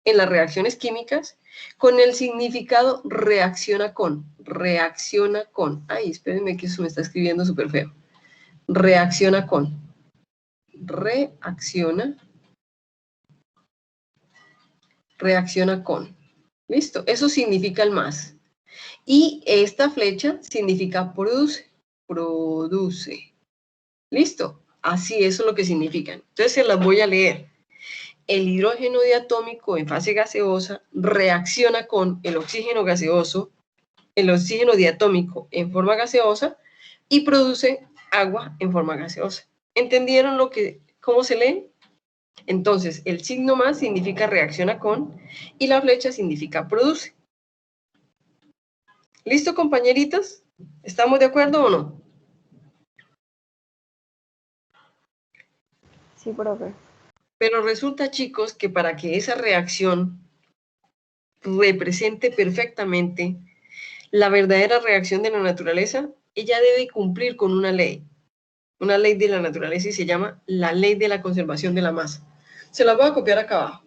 en las reacciones químicas con el significado reacciona con. Ay, espérenme que eso me está escribiendo súper feo. Reacciona con. Reacciona con. ¿Listo? Eso significa el más. Y esta flecha significa produce. Produce. ¿Listo? Así, eso es lo que significan. Entonces se las voy a leer. El hidrógeno diatómico en fase gaseosa reacciona con el oxígeno gaseoso, el oxígeno diatómico en forma gaseosa y produce agua en forma gaseosa. ¿Entendieron cómo se lee? Entonces, el signo más significa reacciona con y la flecha significa produce. ¿Listo, compañeritas? ¿Estamos de acuerdo o no? Sí, profe. Pero resulta, chicos, que para que esa reacción represente perfectamente la verdadera reacción de la naturaleza, ella debe cumplir con una ley de la naturaleza y se llama la ley de la conservación de la masa. Se la voy a copiar acá abajo.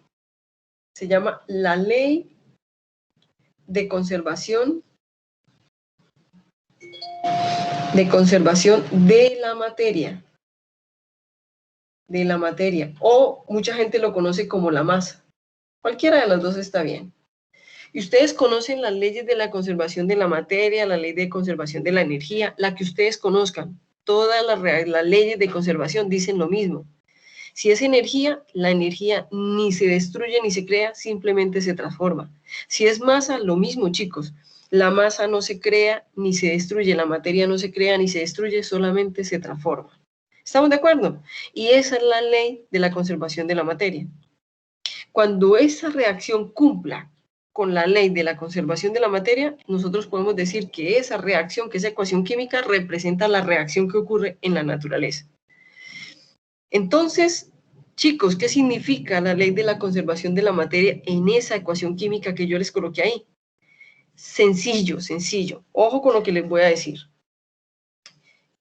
Se llama la ley de conservación de la materia. De la materia. O mucha gente lo conoce como la masa. Cualquiera de las dos está bien. Y ustedes conocen las leyes de la conservación de la materia, la ley de conservación de la energía, la que ustedes conozcan. Todas las leyes de conservación dicen lo mismo. Si es energía, la energía ni se destruye ni se crea, simplemente se transforma. Si es masa, lo mismo, chicos. La masa no se crea ni se destruye, la materia no se crea ni se destruye, solamente se transforma. ¿Estamos de acuerdo? Y esa es la ley de la conservación de la materia. Cuando esa reacción cumpla con la ley de la conservación de la materia, nosotros podemos decir que esa reacción, que esa ecuación química representa la reacción que ocurre en la naturaleza. Entonces, chicos, ¿qué significa la ley de la conservación de la materia en esa ecuación química que yo les coloqué ahí? Sencillo, sencillo. Ojo con lo que les voy a decir.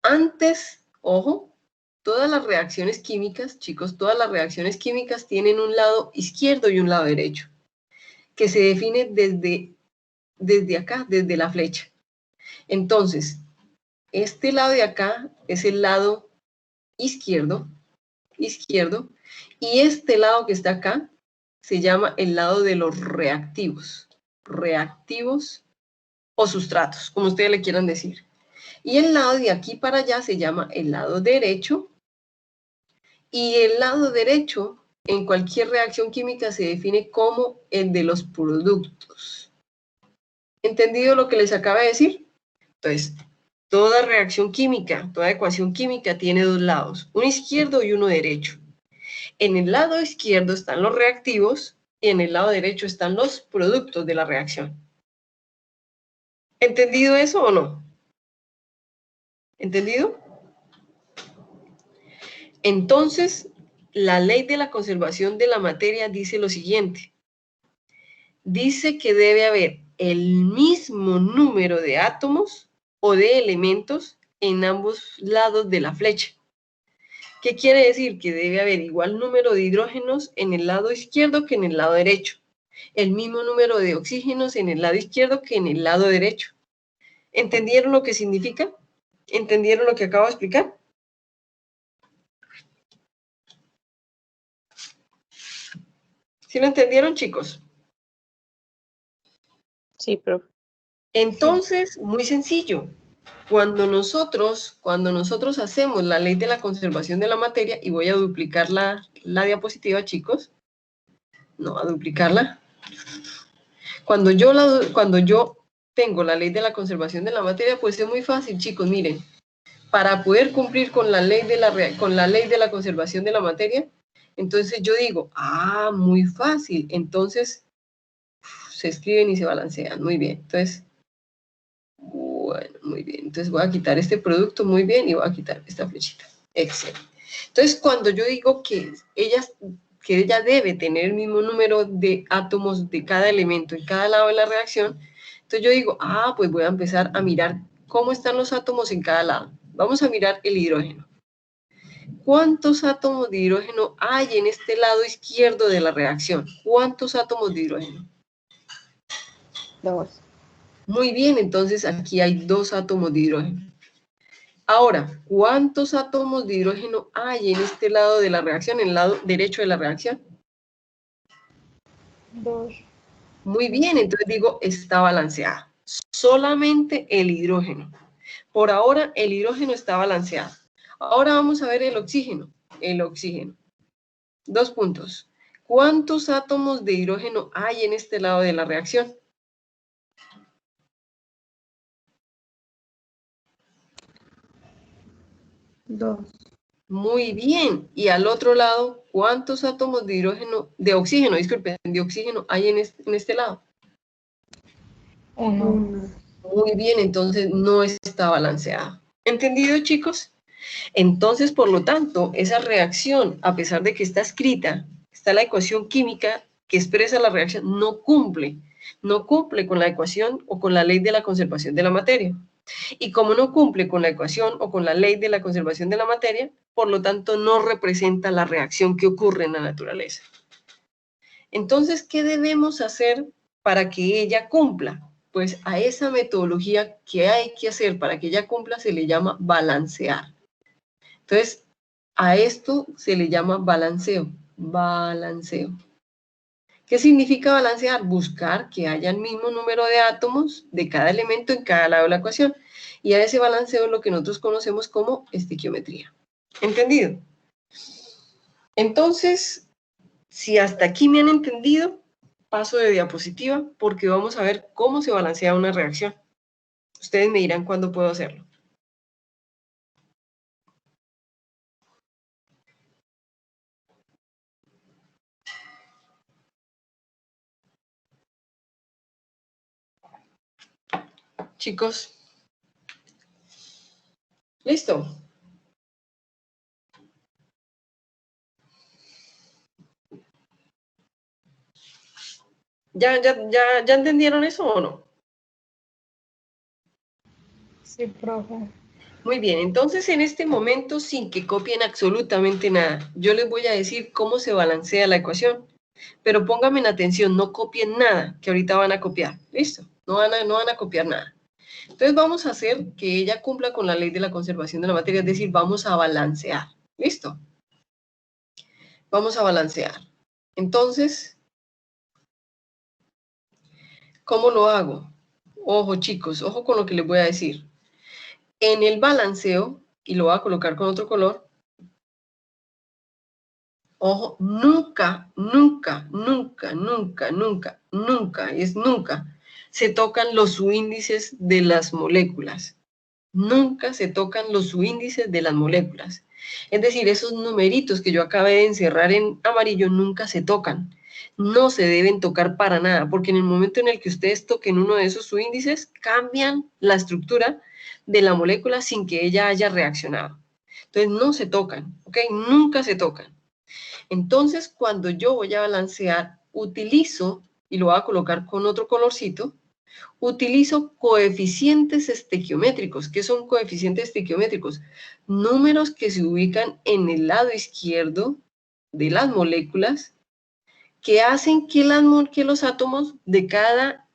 Antes, ojo, todas las reacciones químicas, chicos, todas las reacciones químicas tienen un lado izquierdo y un lado derecho, que se define desde acá, desde la flecha. Entonces, este lado de acá es el lado izquierdo, y este lado que está acá se llama el lado de los reactivos o sustratos, como ustedes le quieran decir. Y el lado de aquí para allá se llama el lado derecho, y el lado derecho en cualquier reacción química se define como el de los productos. ¿Entendido lo que les acabo de decir? Entonces, toda reacción química, toda ecuación química tiene dos lados, uno izquierdo y uno derecho. En el lado izquierdo están los reactivos y en el lado derecho están los productos de la reacción. ¿Entendido eso o no? ¿Entendido? Entonces, la ley de la conservación de la materia dice lo siguiente. Dice que debe haber el mismo número de átomos o de elementos en ambos lados de la flecha. ¿Qué quiere decir? Que debe haber igual número de hidrógenos en el lado izquierdo que en el lado derecho. El mismo número de oxígenos en el lado izquierdo que en el lado derecho. ¿Entendieron lo que significa? ¿Entendieron lo que acabo de explicar? ¿Sí lo entendieron, chicos? Sí, profe. Entonces, muy sencillo. Cuando nosotros hacemos la ley de la conservación de la materia, y voy a duplicar la diapositiva, chicos. No, a duplicarla. Cuando yo tengo la ley de la conservación de la materia, pues es muy fácil, chicos. Miren, para poder cumplir con la ley de la conservación de la materia, entonces yo digo, muy fácil. Entonces, se escriben y se balancean. Muy bien. Entonces, bueno, muy bien. Entonces voy a quitar este producto, muy bien, y voy a quitar esta flechita. Excelente. Entonces, cuando yo digo que ella debe tener el mismo número de átomos de cada elemento en cada lado de la reacción, entonces yo digo, pues voy a empezar a mirar cómo están los átomos en cada lado. Vamos a mirar el hidrógeno. ¿Cuántos átomos de hidrógeno hay en este lado izquierdo de la reacción? ¿Cuántos átomos de hidrógeno? 2. Muy bien, entonces aquí hay 2 átomos de hidrógeno. Ahora, ¿cuántos átomos de hidrógeno hay en este lado de la reacción, en el lado derecho de la reacción? 2. Muy bien, entonces digo, está balanceada. Solamente el hidrógeno. Por ahora, el hidrógeno está balanceado. Ahora vamos a ver el oxígeno. El oxígeno. 2 puntos. ¿Cuántos átomos de hidrógeno hay en este lado de la reacción? 2. Muy bien. Y al otro lado, ¿cuántos átomos de hidrógeno, de oxígeno hay en este lado? 1. Muy bien, entonces no está balanceada. ¿Entendido, chicos? Entonces, por lo tanto, esa reacción, a pesar de que está escrita, está la ecuación química que expresa la reacción, no cumple con la ecuación o con la ley de la conservación de la materia. Y como no cumple con la ecuación o con la ley de la conservación de la materia, por lo tanto, no representa la reacción que ocurre en la naturaleza. Entonces, ¿qué debemos hacer para que ella cumpla? Pues a esa metodología que hay que hacer para que ella cumpla se le llama balancear. Entonces, a esto se le llama balanceo. Balanceo. ¿Qué significa balancear? Buscar que haya el mismo número de átomos de cada elemento en cada lado de la ecuación. Y a ese balanceo es lo que nosotros conocemos como estequiometría. ¿Entendido? Entonces, si hasta aquí me han entendido, paso de diapositiva porque vamos a ver cómo se balancea una reacción. Ustedes me dirán cuándo puedo hacerlo. Chicos, ¿listo? ¿Ya entendieron eso o no? Sí, profe. Muy bien, entonces en este momento, sin que copien absolutamente nada, yo les voy a decir cómo se balancea la ecuación, pero pónganme en atención, no copien nada, que ahorita van a copiar, ¿listo? No van a copiar nada. Entonces vamos a hacer que ella cumpla con la ley de la conservación de la materia, es decir, vamos a balancear, ¿listo? Vamos a balancear. Entonces, ¿cómo lo hago? Ojo, chicos, ojo con lo que les voy a decir. En el balanceo, y lo voy a colocar con otro color, ojo, nunca, nunca, nunca, nunca, nunca, nunca, es nunca, se tocan los subíndices de las moléculas. Nunca se tocan los subíndices de las moléculas. Es decir, esos numeritos que yo acabé de encerrar en amarillo nunca se tocan. No se deben tocar para nada, porque en el momento en el que ustedes toquen uno de esos subíndices, cambian la estructura de la molécula sin que ella haya reaccionado. Entonces, no se tocan, ¿ok? Nunca se tocan. Entonces, cuando yo voy a balancear, utilizo, y lo voy a colocar con otro colorcito, utilizo coeficientes estequiométricos. ¿Qué son coeficientes estequiométricos? Números que se ubican en el lado izquierdo de las moléculas que hacen que los átomos de cada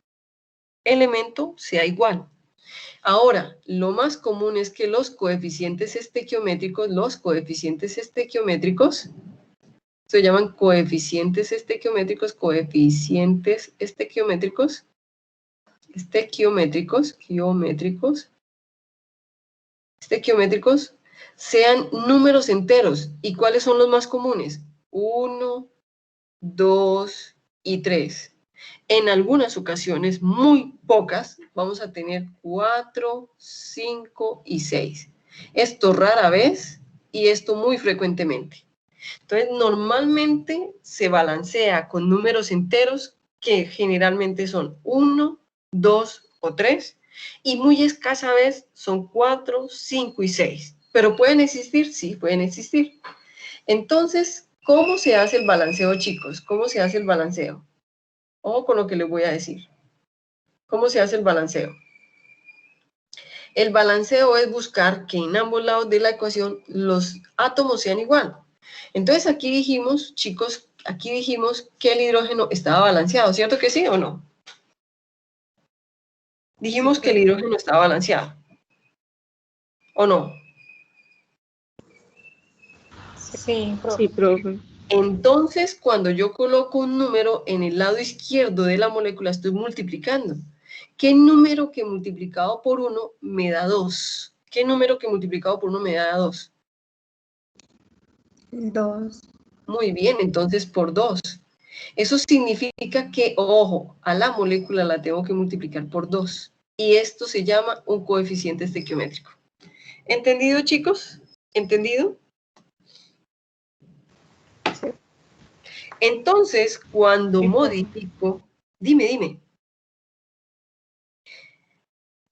elemento sea igual. Ahora, lo más común es que los coeficientes estequiométricos se llaman coeficientes estequiométricos, estequiométricos, sean números enteros. ¿Y cuáles son los más comunes? 1, 2 y 3. En algunas ocasiones, muy pocas, vamos a tener 4, 5 y 6. Esto rara vez y esto muy frecuentemente. Entonces, normalmente se balancea con números enteros que generalmente son 1, 2 o 3 y muy escasa vez son 4, 5 y 6. ¿Pero pueden existir? Sí, pueden existir. Entonces, ¿cómo se hace el balanceo, chicos? ¿Cómo se hace el balanceo? Ojo con lo que les voy a decir. ¿Cómo se hace el balanceo? El balanceo es buscar que en ambos lados de la ecuación los átomos sean igual. Entonces aquí dijimos, chicos, aquí dijimos que el hidrógeno estaba balanceado, ¿cierto que sí o no? Dijimos que el hidrógeno estaba balanceado, ¿o no? Sí, profe. Sí, profe. Entonces, cuando yo coloco un número en el lado izquierdo de la molécula, estoy multiplicando. ¿Qué número que multiplicado por 1 me da 2? ¿Qué número que multiplicado por 1 me da 2? 2. Muy bien, entonces por 2. Eso significa que, ojo, a la molécula la tengo que multiplicar por 2. Y esto se llama un coeficiente estequiométrico. ¿Entendido, chicos? ¿Entendido? Sí. Entonces, cuando Sí, profe. modifico... Dime.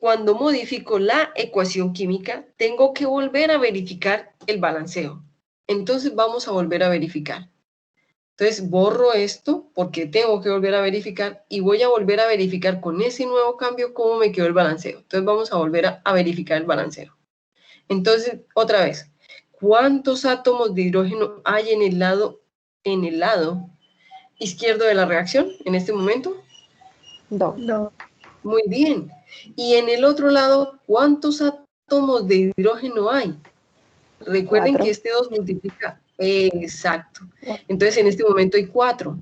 cuando modifico la ecuación química, tengo que volver a verificar el balanceo. Entonces vamos a volver a verificar. Entonces borro esto porque tengo que volver a verificar y voy a volver a verificar con ese nuevo cambio cómo me quedó el balanceo. Entonces vamos a volver a verificar el balanceo. Entonces, otra vez, ¿cuántos átomos de hidrógeno hay en el lado izquierdo de la reacción en este momento? 2. Muy bien. Y en el otro lado, ¿cuántos átomos de hidrógeno hay? Recuerden 4. que este 2 multiplica. Exacto. Entonces, en este momento hay 4.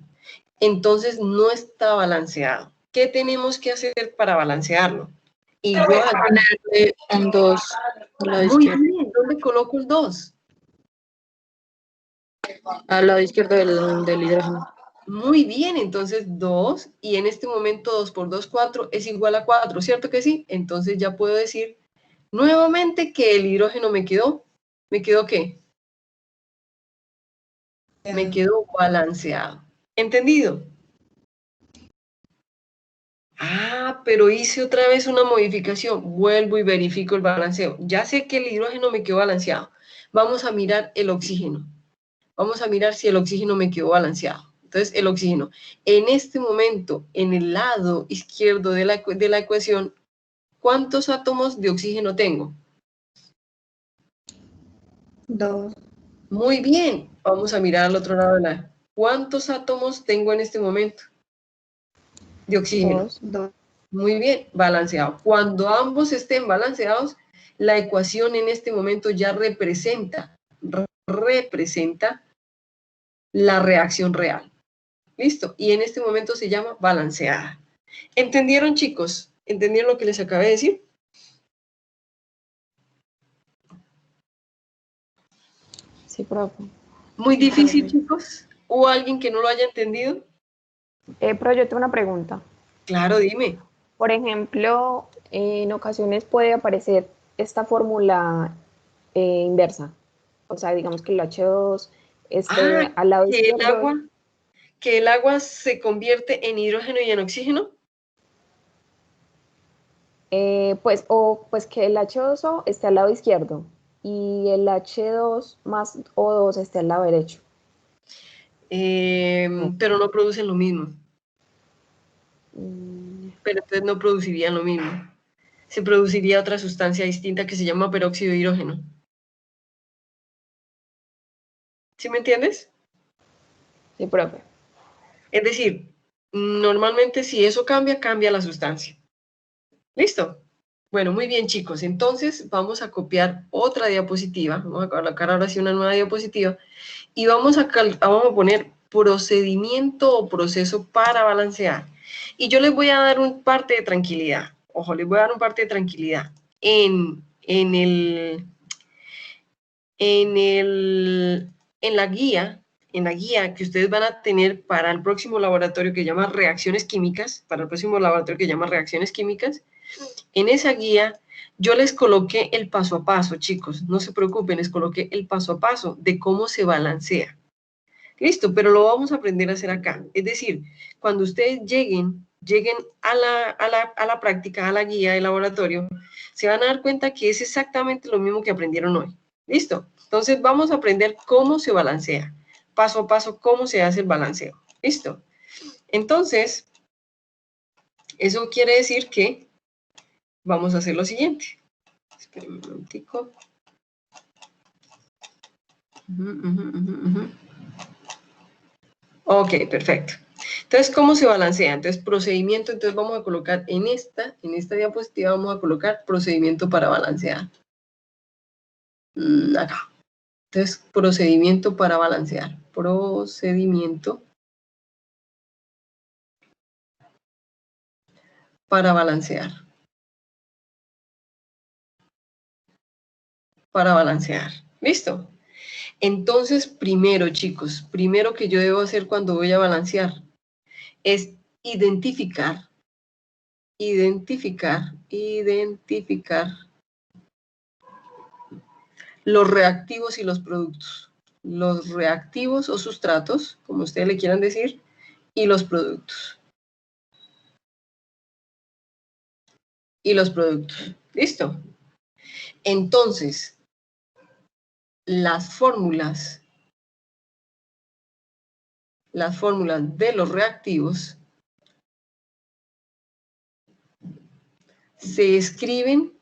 Entonces, no está balanceado. ¿Qué tenemos que hacer para balancearlo? Igual. Ponerle un 2 al lado Muy izquierdo. bien. ¿Dónde coloco el 2? Al lado izquierdo del hidrógeno. Muy bien, entonces 2, y en este momento 2 por 2, 4, es igual a 4, ¿cierto que sí? Entonces ya puedo decir nuevamente que el hidrógeno ¿me quedó qué? Me quedó balanceado. ¿Entendido? Ah, pero hice otra vez una modificación. Vuelvo y verifico el balanceo. Ya sé que el hidrógeno me quedó balanceado. Vamos a mirar el oxígeno. Vamos a mirar si el oxígeno me quedó balanceado. Entonces, el oxígeno. En este momento, en el lado izquierdo de la ecuación, ¿cuántos átomos de oxígeno tengo? 2. Muy bien. Vamos a mirar al otro lado de la... ¿Cuántos átomos tengo en este momento de oxígeno? 2. Muy bien, balanceado. Cuando ambos estén balanceados, la ecuación en este momento ya representa la reacción real. ¿Listo? Y en este momento se llama balanceada. ¿Entendieron, chicos? ¿Entendieron lo que les acabé de decir? Sí, profe. ¿Muy difícil, chicos? ¿O alguien que no lo haya entendido? Pero yo tengo una pregunta. Claro, dime. Por ejemplo, en ocasiones puede aparecer esta fórmula inversa. O sea, digamos que el H2 esté al lado izquierdo. Que el agua se convierte en hidrógeno y en oxígeno. Pues que el H2O esté al lado izquierdo y el H2 más O2 esté al lado derecho. Pero no producen lo mismo. Pero entonces no producirían lo mismo. Se produciría otra sustancia distinta que se llama peróxido de hidrógeno. ¿Sí me entiendes? Sí, profe. Es decir, normalmente si eso cambia, cambia la sustancia. ¿Listo? Bueno, muy bien, chicos. Entonces vamos a copiar otra diapositiva. Vamos a colocar ahora sí una nueva diapositiva. Y vamos a poner procedimiento o proceso para balancear. Y yo les voy a dar un parte de tranquilidad. Ojo, les voy a dar un parte de tranquilidad. En la guía que ustedes van a tener para el próximo laboratorio que llama reacciones químicas, en esa guía yo les coloqué el paso a paso, chicos, no se preocupen, les coloqué el paso a paso de cómo se balancea. Listo, pero lo vamos a aprender a hacer acá. Es decir, cuando ustedes lleguen a la práctica, a la guía del laboratorio, se van a dar cuenta que es exactamente lo mismo que aprendieron hoy. ¿Listo? Entonces vamos a aprender cómo se balancea, paso a paso, cómo se hace el balanceo. ¿Listo? Entonces, eso quiere decir que vamos a hacer lo siguiente. Esperen un momentico. Ok, perfecto. Entonces, ¿cómo se balancea? Entonces, procedimiento, entonces vamos a colocar en esta diapositiva, vamos a colocar procedimiento para balancear. Acá. Entonces, procedimiento para balancear. Procedimiento para balancear. Para balancear. ¿Listo? Entonces, primero, chicos, primero que yo debo hacer cuando voy a balancear es identificar los reactivos y los productos. Los reactivos o sustratos, como ustedes le quieran decir, y los productos. y los productos. ¿Listo? Entonces, las fórmulas de los reactivos se escriben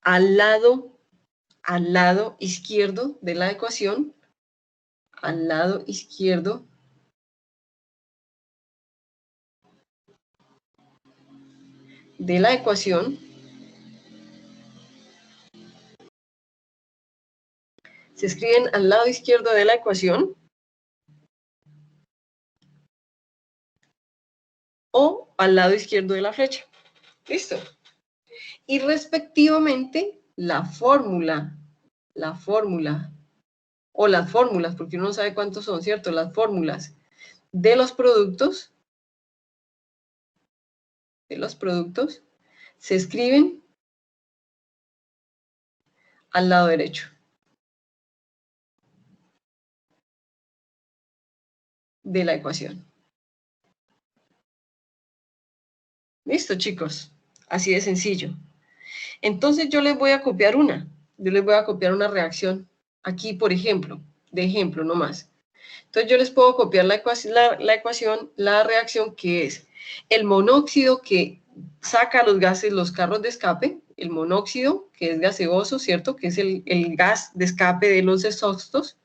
al lado izquierdo de la ecuación, al lado izquierdo de la ecuación, se escriben al lado izquierdo de la ecuación o al lado izquierdo de la flecha. ¿Listo? Y respectivamente la fórmula, o las fórmulas, porque uno no sabe cuántos son, ¿cierto? Las fórmulas de los productos se escriben al lado derecho de la ecuación. ¿Listo, chicos? Así de sencillo. Entonces yo les voy a copiar una reacción aquí, por ejemplo, de ejemplo nomás. Entonces yo les puedo copiar la reacción que es el monóxido que saca los gases, los carros de escape, el monóxido que es gaseoso, ¿cierto? Que es el gas de escape de los exhaustos,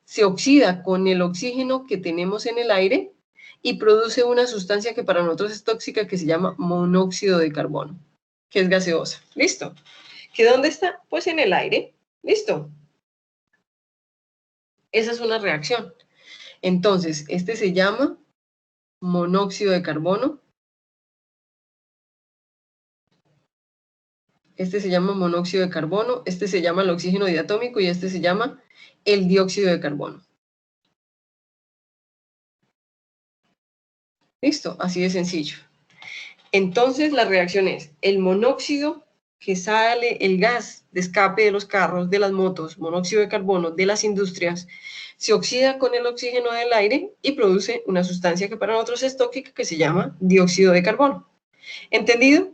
se oxida con el oxígeno que tenemos en el aire y produce una sustancia que para nosotros es tóxica que se llama monóxido de carbono, que es gaseosa. ¿Listo? ¿Que dónde está? Pues en el aire. ¿Listo? Esa es una reacción. Entonces, este se llama monóxido de carbono. Este se llama monóxido de carbono, este se llama el oxígeno diatómico y este se llama el dióxido de carbono. ¿Listo? Así de sencillo. Entonces, la reacción es el monóxido que sale, el gas de escape de los carros, de las motos, monóxido de carbono, de las industrias, se oxida con el oxígeno del aire y produce una sustancia que para nosotros es tóxica que se llama dióxido de carbono. ¿Entendido?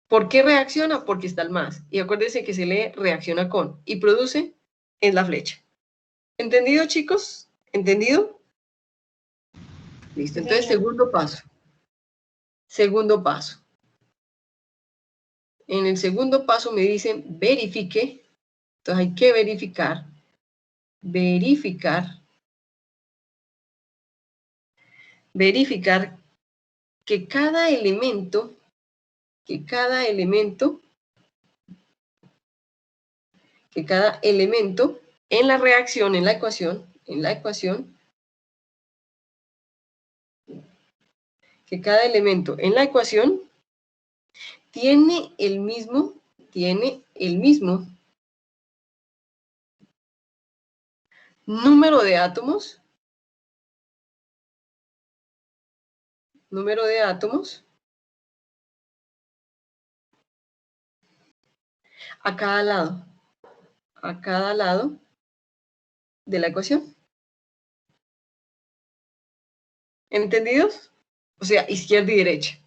¿Por qué reacciona? Porque está el más. Y acuérdense que se lee reacciona con y produce en la flecha. ¿Entendido, chicos? ¿Entendido? Listo. Entonces, segundo paso. Segundo paso. En el segundo paso me dicen verifique. Entonces hay que verificar. Verificar que cada elemento en la reacción, en la ecuación, que cada elemento en la ecuación tiene el mismo número de átomos a cada lado de la ecuación. ¿Entendidos? O sea, izquierda y derecha.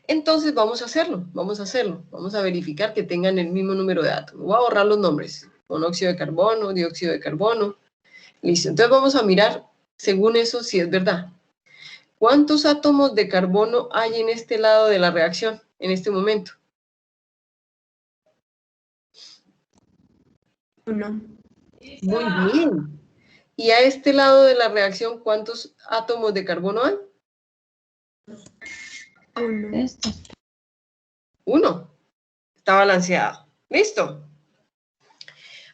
Entonces vamos a hacerlo. Vamos a verificar que tengan el mismo número de átomos. Voy a borrar los nombres. Monóxido de carbono, dióxido de carbono. Listo. Entonces vamos a mirar, según eso, si es verdad. ¿Cuántos átomos de carbono hay en este lado de la reacción en este momento? 1. Muy bien. ¿Y a este lado de la reacción cuántos átomos de carbono hay? 1. 1. Está balanceado. ¿Listo?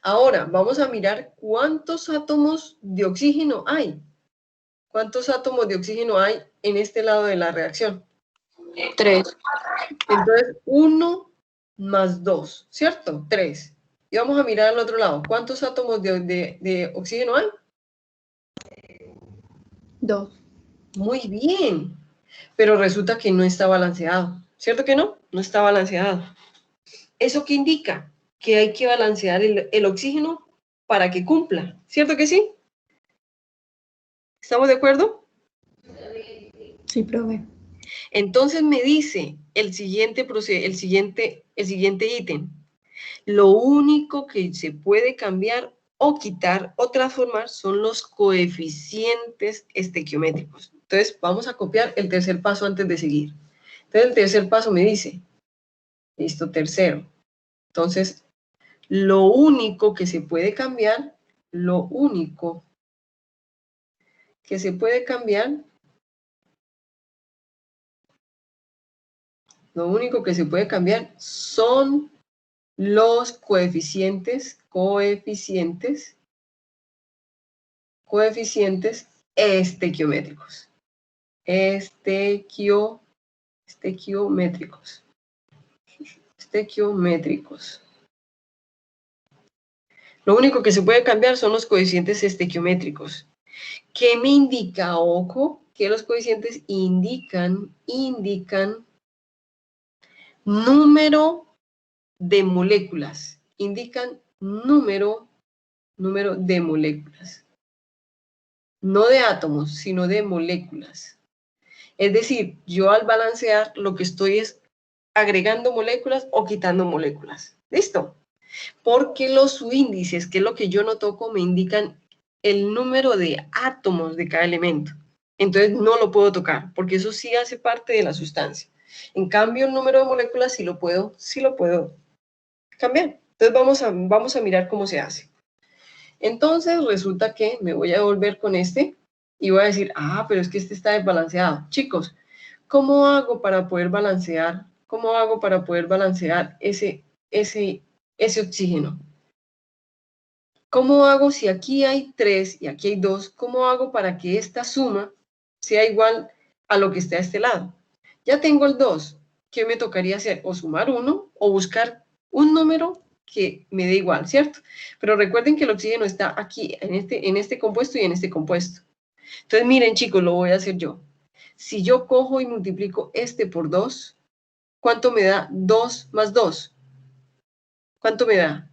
Ahora vamos a mirar cuántos átomos de oxígeno hay. ¿Cuántos átomos de oxígeno hay en este lado de la reacción? 3. Entonces, 1 más 2, ¿cierto? 3. Y vamos a mirar al otro lado. ¿Cuántos átomos de oxígeno hay? 2. Muy bien. Pero resulta que no está balanceado. ¿Cierto que no? No está balanceado. ¿Eso qué indica? Que hay que balancear el oxígeno para que cumpla. ¿Cierto que sí? ¿Estamos de acuerdo? Sí, profe. Entonces me dice el siguiente ítem. Lo único que se puede cambiar o quitar o transformar son los coeficientes estequiométricos. Entonces vamos a copiar el tercer paso antes de seguir. Entonces el tercer paso me dice, listo, tercero. Entonces, lo único que se puede cambiar, lo único que se puede cambiar son los coeficientes estequiométricos. Estequiométricos. Lo único que se puede cambiar son los coeficientes estequiométricos. ¿Qué me indica, ojo? Que los coeficientes indican número de moléculas. Indican número de moléculas. No de átomos, sino de moléculas. Es decir, yo al balancear lo que estoy es agregando moléculas o quitando moléculas. ¿Listo? Porque los subíndices, que es lo que yo no toco, me indican el número de átomos de cada elemento. Entonces no lo puedo tocar, porque eso sí hace parte de la sustancia. En cambio, el número de moléculas sí lo puedo cambiar. Entonces vamos a mirar cómo se hace. Entonces resulta que me voy a devolver con este y voy a decir, pero es que este está desbalanceado. Chicos, ¿cómo hago para poder balancear? ¿Cómo hago para poder balancear ese oxígeno? ¿Cómo hago si aquí hay 3 y aquí hay 2? ¿Cómo hago para que esta suma sea igual a lo que está a este lado? Ya tengo el 2. ¿Qué me tocaría hacer? O sumar 1 o buscar un número que me dé igual, ¿cierto? Pero recuerden que el oxígeno está aquí, en este compuesto y en este compuesto. Entonces, miren, chicos, lo voy a hacer yo. Si yo cojo y multiplico este por 2, ¿cuánto me da 2 más 2? ¿Cuánto me da?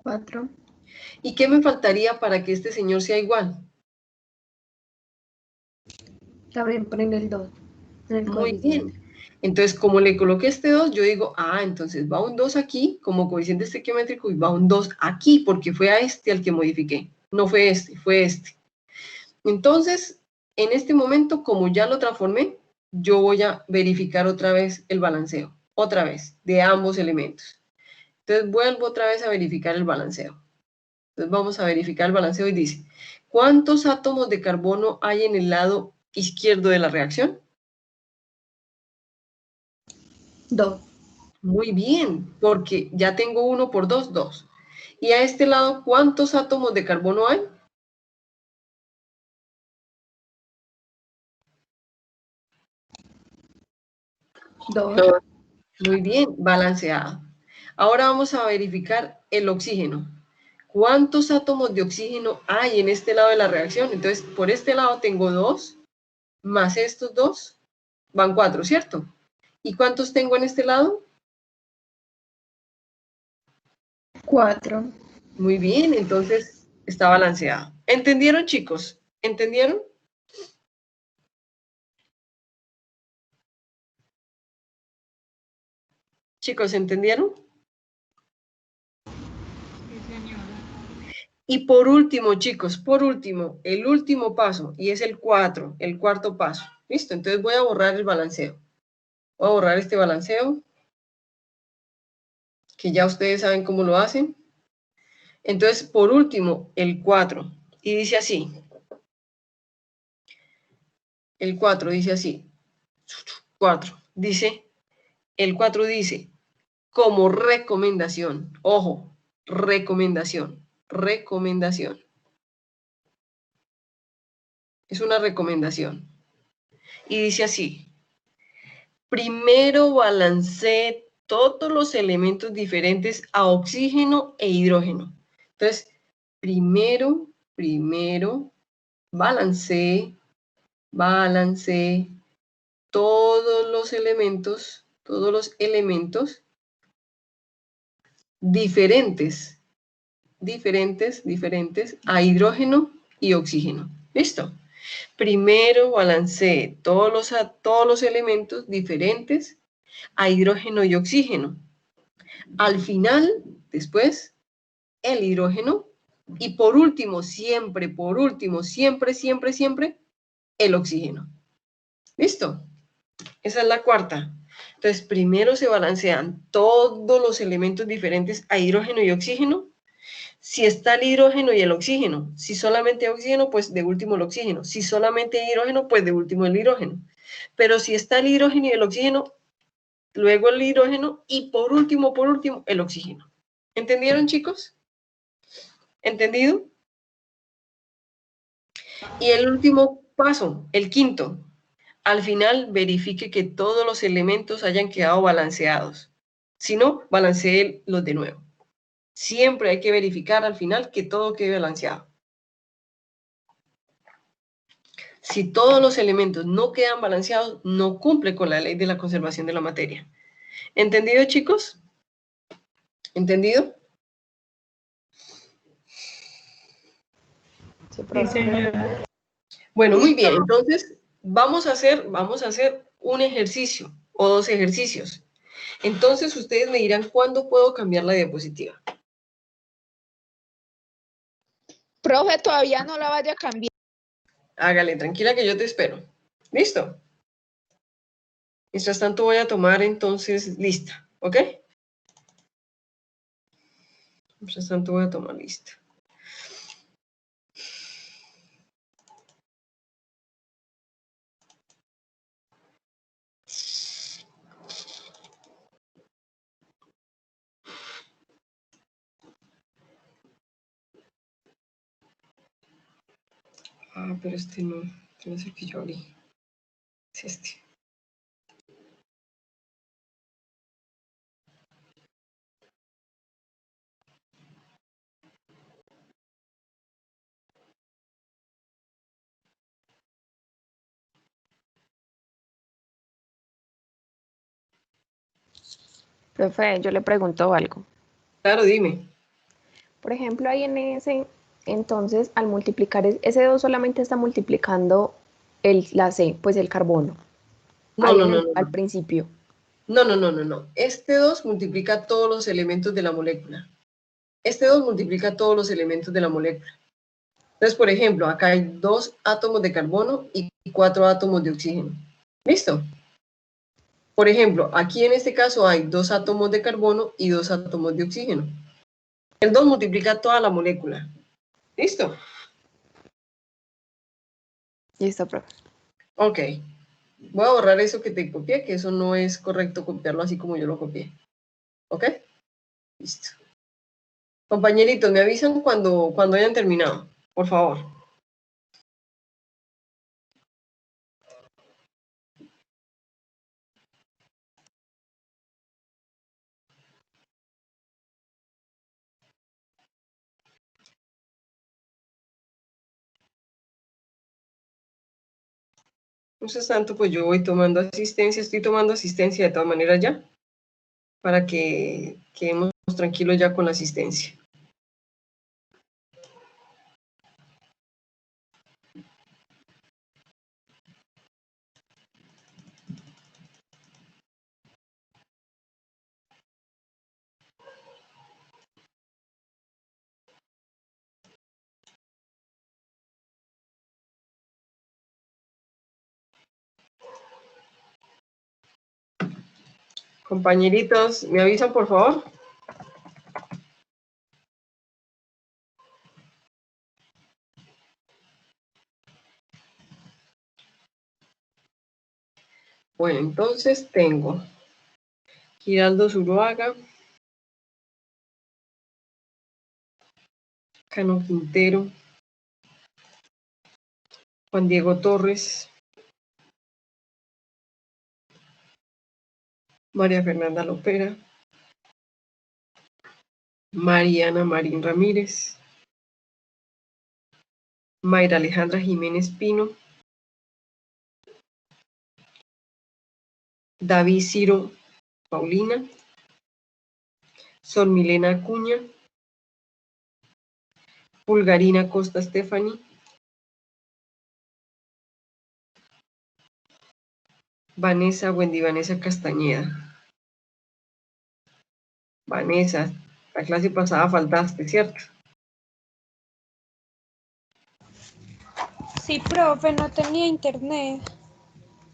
4. ¿Y qué me faltaría para que este señor sea igual? También ponen el 2. Muy bien. Entonces, como le coloqué este 2, yo digo, entonces va un 2 aquí como coeficiente estequiométrico y va un 2 aquí, porque fue a este al que modifiqué. No fue este, fue este. Entonces, en este momento, como ya lo transformé, yo voy a verificar otra vez el balanceo. Otra vez, de ambos elementos. Entonces, vuelvo otra vez a verificar el balanceo. Entonces, vamos a verificar el balanceo y dice, ¿cuántos átomos de carbono hay en el lado izquierdo de la reacción? 2. Muy bien, porque ya tengo 1 por 2, 2. Y a este lado, ¿cuántos átomos de carbono hay? 2. Muy bien, balanceado. Ahora vamos a verificar el oxígeno. ¿Cuántos átomos de oxígeno hay en este lado de la reacción? Entonces, por este lado tengo 2, más estos 2, van 4, ¿cierto? ¿Y cuántos tengo en este lado? 4. Muy bien, entonces está balanceado. ¿Entendieron, chicos? ¿Entendieron? Chicos, ¿entendieron? Y por último, chicos, por último, el último paso, y es el 4, el cuarto paso. ¿Listo? Entonces voy a borrar el balanceo. Voy a borrar este balanceo, que ya ustedes saben cómo lo hacen. Entonces, por último, el 4, y dice así. El 4 dice así. 4, el 4 dice, como recomendación, ojo, recomendación. Es una recomendación. Y dice así, primero balancee todos los elementos diferentes a oxígeno e hidrógeno. Entonces, primero, balancee todos los elementos diferentes a hidrógeno y oxígeno. ¿Listo? Primero balancee todos los elementos diferentes a hidrógeno y oxígeno. Al final, después, el hidrógeno. Y por último, siempre, el oxígeno. ¿Listo? Esa es la cuarta. Entonces, primero se balancean todos los elementos diferentes a hidrógeno y oxígeno. Si está el hidrógeno y el oxígeno. Si solamente hay oxígeno, pues de último el oxígeno. Si solamente hay hidrógeno, pues de último el hidrógeno. Pero si está el hidrógeno y el oxígeno, luego el hidrógeno y por último, el oxígeno. ¿Entendieron, chicos? ¿Entendido? Y el último paso, el quinto. Al final verifique que todos los elementos hayan quedado balanceados. Si no, balanceélos de nuevo. Siempre hay que verificar al final que todo quede balanceado. Si todos los elementos no quedan balanceados, no cumple con la ley de la conservación de la materia. ¿Entendido, chicos? ¿Entendido? Sí, profe. Bueno, muy bien. Entonces, vamos a hacer un ejercicio o dos ejercicios. Entonces, ustedes me dirán cuándo puedo cambiar la diapositiva. Profe, todavía no la vaya a cambiar. Hágale, tranquila que yo te espero. ¿Listo? Mientras tanto voy a tomar entonces lista, ¿ok? Mientras tanto voy a tomar lista. Ah, pero este no es el que yo abrí. Es este. Profe, yo le pregunto algo. Claro, dime. Por ejemplo, ahí en ese, entonces, al multiplicar, ese 2 solamente está multiplicando la C, pues el carbono. No, Ahí no, en no, al no. principio. No. Este 2 multiplica todos los elementos de la molécula. Este 2 multiplica todos los elementos de la molécula. Entonces, por ejemplo, acá hay 2 átomos de carbono y 4 átomos de oxígeno. ¿Listo? Por ejemplo, aquí en este caso hay 2 átomos de carbono y 2 átomos de oxígeno. El 2 multiplica toda la molécula. ¿Listo? Listo, profe. Ok. Voy a borrar eso que te copié, que eso no es correcto copiarlo así como yo lo copié. ¿Ok? Listo. Compañeritos, me avisan cuando hayan terminado, por favor. Entonces, tanto, pues yo voy tomando asistencia, estoy tomando asistencia de todas maneras ya, para que quedemos tranquilos ya con la asistencia. Compañeritos, ¿me avisan, por favor? Bueno, entonces tengo Giraldo Zuluaga, Cano Quintero, Juan Diego Torres, María Fernanda Lopera, Mariana Marín Ramírez, Mayra Alejandra Jiménez Pino, David Ciro Paulina, Sol Milena Acuña, Pulgarina Costa Stephanie, Vanessa, Wendy Vanessa Castañeda. Vanessa, la clase pasada faltaste, ¿cierto? Sí, profe, no tenía internet.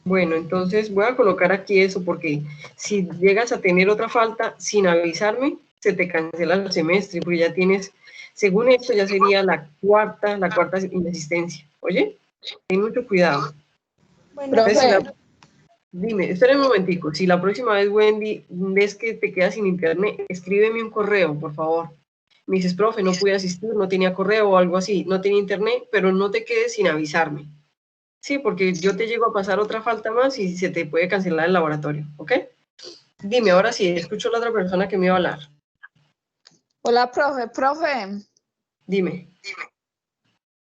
Bueno, entonces voy a colocar aquí eso porque si llegas a tener otra falta sin avisarme, se te cancela el semestre, porque ya tienes, según esto ya sería la cuarta inasistencia. Oye, ten mucho cuidado. Bueno, Entonces, si Profe, dime, espera un momentico, si la próxima vez, Wendy, ves que te quedas sin internet, escríbeme un correo, por favor. Me dices, profe, no pude asistir, no tenía correo o algo así, no tenía internet, pero no te quedes sin avisarme. Sí, porque yo te llego a pasar otra falta más y se te puede cancelar el laboratorio, ¿ok? Dime, ahora sí, escucho a la otra persona que me iba a hablar. hola, profe. Dime.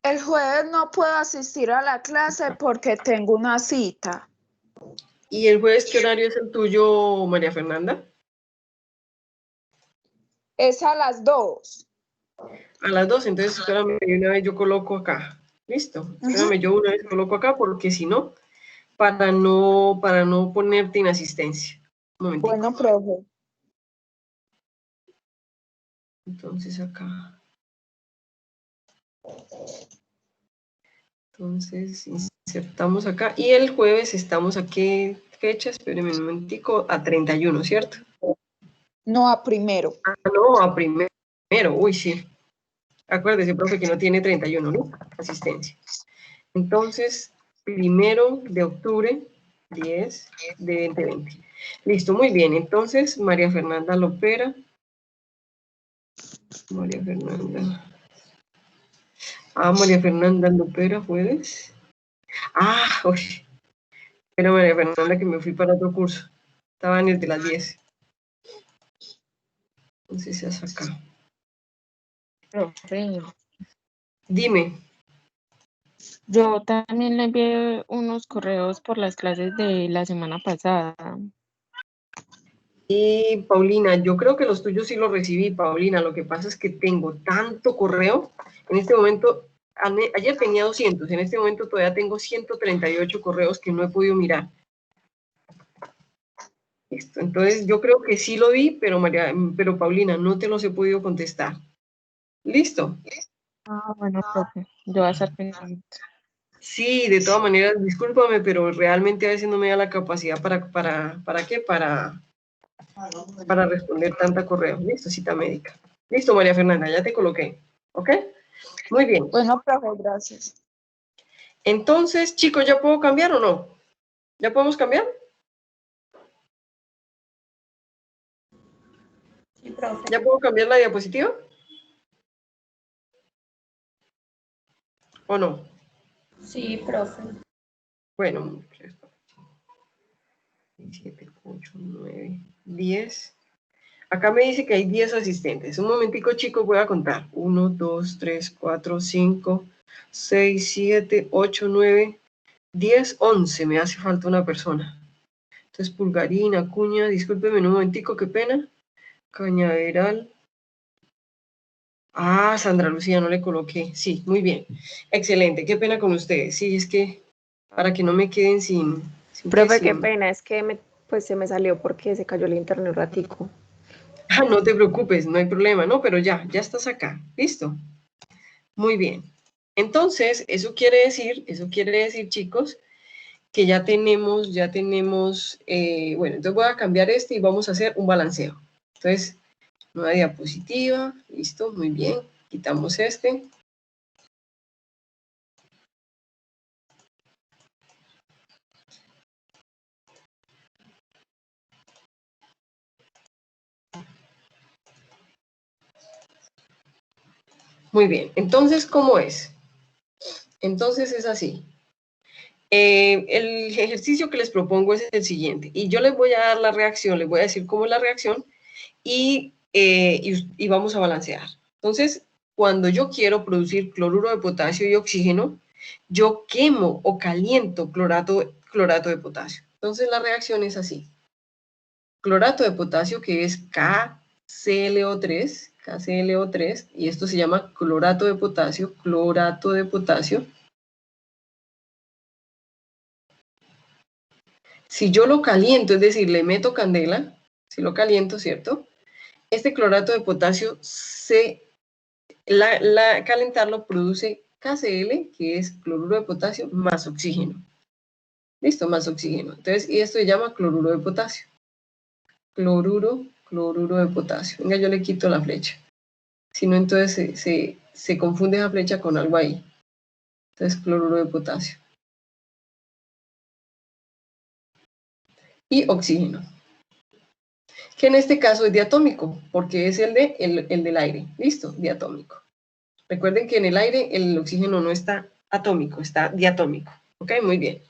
El jueves no puedo asistir a la clase porque tengo una cita. ¿Y el jueves qué horario es el tuyo, María Fernanda? Es a las 2. A las 2, entonces espérame, de una vez yo coloco acá. ¿Listo? Espérame, yo una vez coloco acá porque si no, para no ponerte inasistencia. Un momentico. Bueno, profe. Entonces acá. Entonces insertamos acá. Y el jueves estamos a qué fecha, espérenme un momentico, a 31, ¿cierto? No, a primero. Ah, no, a primero. Uy, sí. Acuérdese, profe, que no tiene 31, ¿no? Asistencia. Entonces, 1 de octubre, 10 de 2020. Listo, muy bien. Entonces, María Fernanda Lopera. María Fernanda. María Fernanda Lopera, ¿puedes? Uy. Era María Fernanda que me fui para otro curso. Estaba en el de las 10. Entonces, se hace acá. Profe, Dime. yo también le envié unos correos por las clases de la semana pasada. Y Paulina, yo creo que los tuyos sí los recibí, Paulina. Lo que pasa es que tengo tanto correo. En este momento, ayer tenía 200. En este momento todavía tengo 138 correos que no he podido mirar. Listo. Entonces, yo creo que sí lo vi, pero Paulina, no te los he podido contestar. ¿Listo? Bueno, profe, yo voy a estar pendiente. Sí, de todas maneras, discúlpame, pero realmente a veces no me da la capacidad ¿para qué? Para responder tanta correo. Listo, cita médica. Listo, María Fernanda, ya te coloqué. ¿Ok? Muy bien. Bueno, profe, gracias. Entonces, chicos, ¿ya puedo cambiar o no? ¿Ya podemos cambiar? Sí, profe. ¿Ya puedo cambiar la diapositiva? ¿O no? Sí, profe. Bueno, 7, 8, 9, 10. Acá me dice que hay 10 asistentes. Un momentico, chicos, voy a contar. 1, 2, 3, 4, 5, 6, 7, 8, 9, 10, 11. Me hace falta una persona. Entonces, Pulgarín, Acuña, discúlpeme un momentico, qué pena. Cañaveral. Sandra Lucía, no le coloqué. Sí, muy bien. Excelente, qué pena con ustedes. Sí, es que para que no me queden sin Profe, qué pena, es que pues se me salió porque se cayó el internet un ratico. No te preocupes, no hay problema, ¿no? Pero ya estás acá. ¿Listo? Muy bien. Entonces, eso quiere decir, chicos, que ya tenemos, bueno, entonces voy a cambiar este y vamos a hacer un balanceo. Entonces, nueva diapositiva, listo, muy bien. Quitamos este. Muy bien, entonces, ¿cómo es? Entonces es así. El ejercicio que les propongo es el siguiente, y yo les voy a dar la reacción, les voy a decir cómo es la reacción, y vamos a balancear. Entonces, cuando yo quiero producir cloruro de potasio y oxígeno, yo quemo o caliento clorato de potasio. Entonces, la reacción es así. Clorato de potasio, que es KClO3, y esto se llama clorato de potasio, Si yo lo caliento, es decir, le meto candela, si lo caliento, ¿cierto? Este clorato de potasio, calentarlo produce KCl, que es cloruro de potasio, más oxígeno. ¿Listo? Más oxígeno. Entonces, y esto se llama cloruro de potasio. Cloruro de potasio. Venga, yo le quito la flecha. Si no, entonces se confunde esa flecha con algo ahí. Entonces, cloruro de potasio. Y oxígeno. Que en este caso es diatómico, porque es el del aire. ¿Listo? Diatómico. Recuerden que en el aire el oxígeno no está atómico, está diatómico. ¿Ok? Muy bien.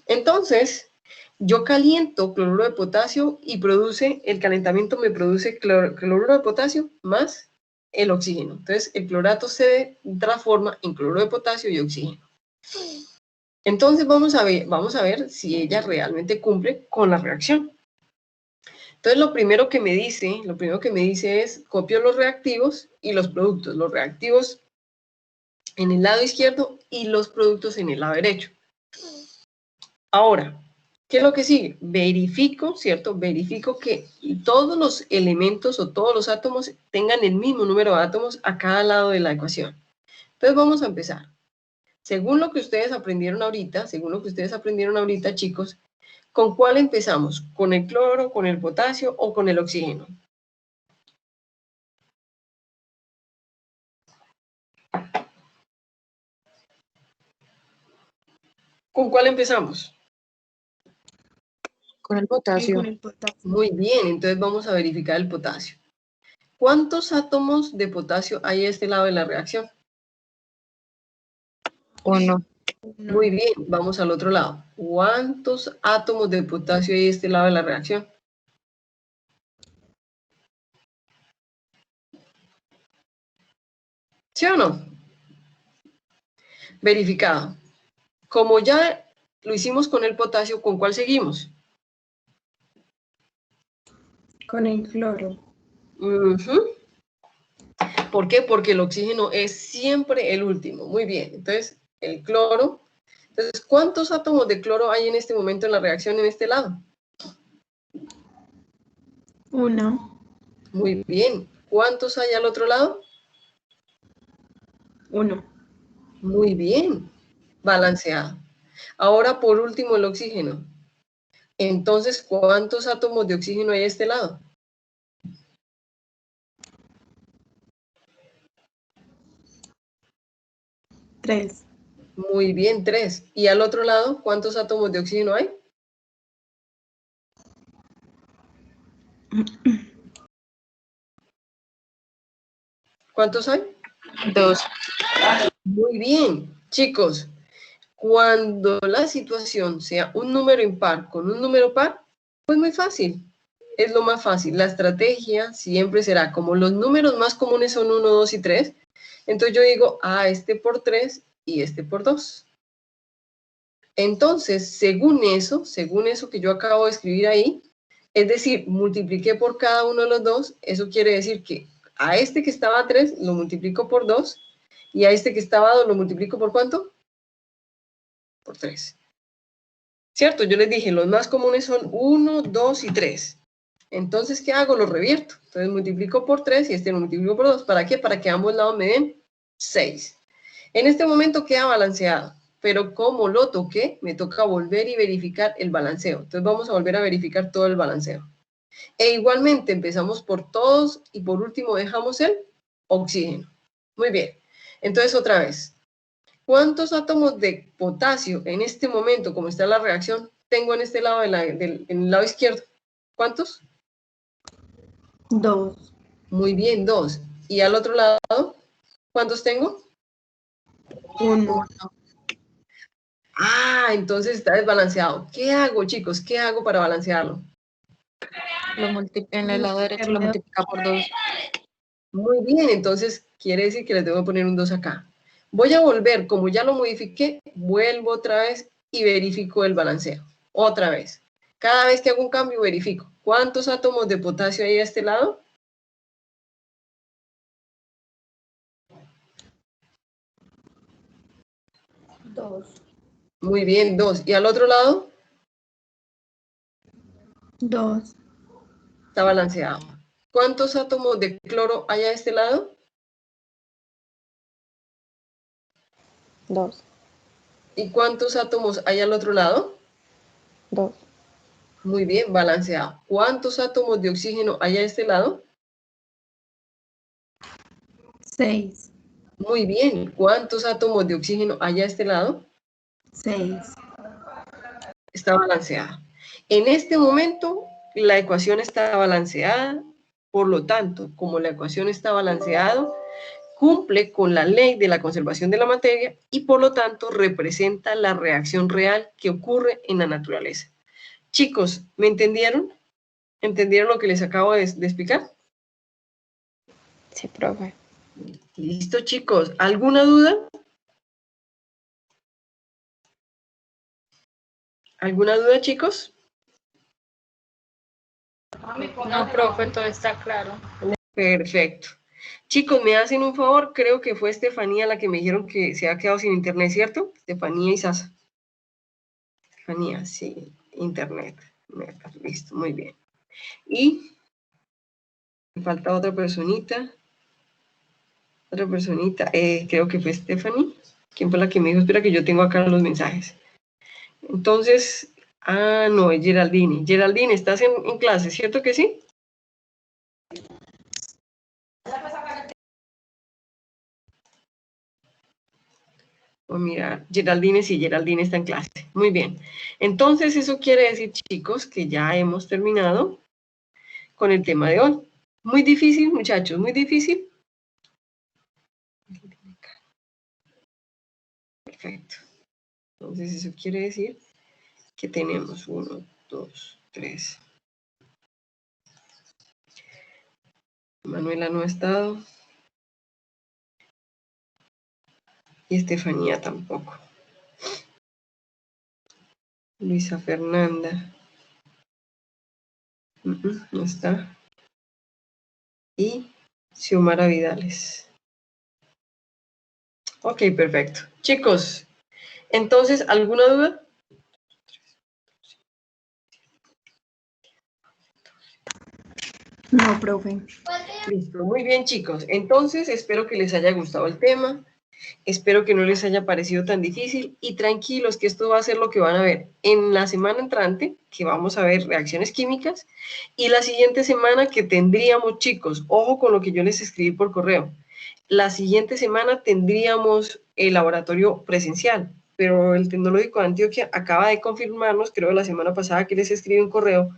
Entonces, yo caliento cloruro de potasio y el calentamiento me produce cloruro de potasio más el oxígeno. Entonces, el clorato se transforma en cloruro de potasio y oxígeno. Entonces, vamos a ver si ella realmente cumple con la reacción. Entonces, lo primero que me dice es, copio los reactivos y los productos. Los reactivos en el lado izquierdo y los productos en el lado derecho. Ahora, ¿qué es lo que sigue? Verifico, ¿cierto? Verifico que todos los elementos o todos los átomos tengan el mismo número de átomos a cada lado de la ecuación. Entonces vamos a empezar. Según lo que ustedes aprendieron ahorita, chicos, ¿con cuál empezamos? ¿Con el cloro, con el potasio o con el oxígeno? ¿Con cuál empezamos? Con el potasio. Muy bien, entonces vamos a verificar el potasio. ¿Cuántos átomos de potasio hay a este lado de la reacción? 1. Muy bien, vamos al otro lado. ¿Cuántos átomos de potasio hay a este lado de la reacción? ¿Sí o no? Verificado. Como ya lo hicimos con el potasio, ¿con cuál seguimos? Con el cloro. Ujú. ¿Por qué? Porque el oxígeno es siempre el último. Muy bien, entonces el cloro. Entonces, ¿cuántos átomos de cloro hay en este momento en la reacción en este lado? 1. Muy bien. ¿Cuántos hay al otro lado? 1. Muy bien. Balanceado. Ahora, por último, el oxígeno. Entonces, ¿cuántos átomos de oxígeno hay a este lado? 3. Muy bien, 3. ¿Y al otro lado, cuántos átomos de oxígeno hay? ¿Cuántos hay? 2. Muy bien, chicos. Cuando la situación sea un número impar con un número par, pues muy fácil. Es lo más fácil. La estrategia siempre será, como los números más comunes son 1, 2 y 3, entonces yo digo, este por 3 y este por 2. Entonces, según eso que yo acabo de escribir ahí, es decir, multipliqué por cada uno de los dos, eso quiere decir que a este que estaba a 3 lo multiplico por 2 y a este que estaba a 2 lo multiplico por ¿cuánto? Por 3. ¿Cierto? Yo les dije, los más comunes son 1, 2 y 3. Entonces, ¿qué hago? Lo revierto. Entonces multiplico por 3 y este lo multiplico por 2. ¿Para qué? Para que ambos lados me den 6. En este momento queda balanceado, pero como lo toqué, me toca volver y verificar el balanceo. Entonces vamos a volver a verificar todo el balanceo. E igualmente empezamos por todos y por último dejamos el oxígeno. Muy bien. Entonces otra vez, ¿cuántos átomos de potasio en este momento, como está la reacción, tengo en este lado, en el lado izquierdo? ¿Cuántos? 2. Muy bien, 2. ¿Y al otro lado, cuántos tengo? 1. Entonces está desbalanceado. ¿Qué hago, chicos? ¿Qué hago para balancearlo? En el lado derecho lo multiplica por 2. Muy bien, entonces quiere decir que le tengo que poner un 2 acá. Voy a volver, como ya lo modifiqué, vuelvo otra vez y verifico el balanceo. Otra vez. Cada vez que hago un cambio, verifico. ¿Cuántos átomos de potasio hay a este lado? 2. Muy bien, 2. ¿Y al otro lado? 2, Está balanceado. ¿Cuántos átomos de cloro hay a este lado? 2, ¿Y cuántos átomos hay al otro lado? 2, Muy bien, balanceado. ¿Cuántos átomos de oxígeno hay a este lado? 6, Muy bien. ¿Cuántos átomos de oxígeno hay a este lado? 6. Está balanceada. En este momento, la ecuación está balanceada. Por lo tanto, como la ecuación está balanceada, cumple con la ley de la conservación de la materia y por lo tanto representa la reacción real que ocurre en la naturaleza. Chicos, ¿me entendieron? ¿Entendieron lo que les acabo de explicar? Sí, profe. Listo, chicos. ¿Alguna duda? ¿Alguna duda, chicos? No, profe, todo está claro. Perfecto. Chicos, ¿me hacen un favor? Creo que fue Estefanía la que me dijeron que se ha quedado sin internet, ¿cierto? Estefanía y Sasa. Estefanía, sí, internet. Listo, muy bien. Y me falta otra personita. Otra personita. Creo que fue Stephanie. ¿Quién fue la que me dijo? Espera que yo tengo acá los mensajes. Entonces, no, es Geraldine. Geraldine, ¿estás en clase? ¿Cierto que sí? Oh, mira, Geraldine, sí, Geraldine está en clase. Muy bien. Entonces, eso quiere decir, chicos, que ya hemos terminado con el tema de hoy. Muy difícil, muchachos, muy difícil. Perfecto. Entonces, eso quiere decir que tenemos 1, 2, 3. Manuela no ha estado. Y Estefanía tampoco. Luisa Fernanda. No está. Y Xiomara Vidales. Ok, perfecto. Chicos, entonces, ¿alguna duda? No, profe. Listo, muy bien, chicos. Entonces, espero que les haya gustado el tema. Espero que no les haya parecido tan difícil y tranquilos que esto va a ser lo que van a ver en la semana entrante, que vamos a ver reacciones químicas, y la siguiente semana que tendríamos, chicos, ojo con lo que yo les escribí por correo, la siguiente semana tendríamos el laboratorio presencial, pero el Tecnológico de Antioquia acaba de confirmarnos, creo la semana pasada que les escribí un correo,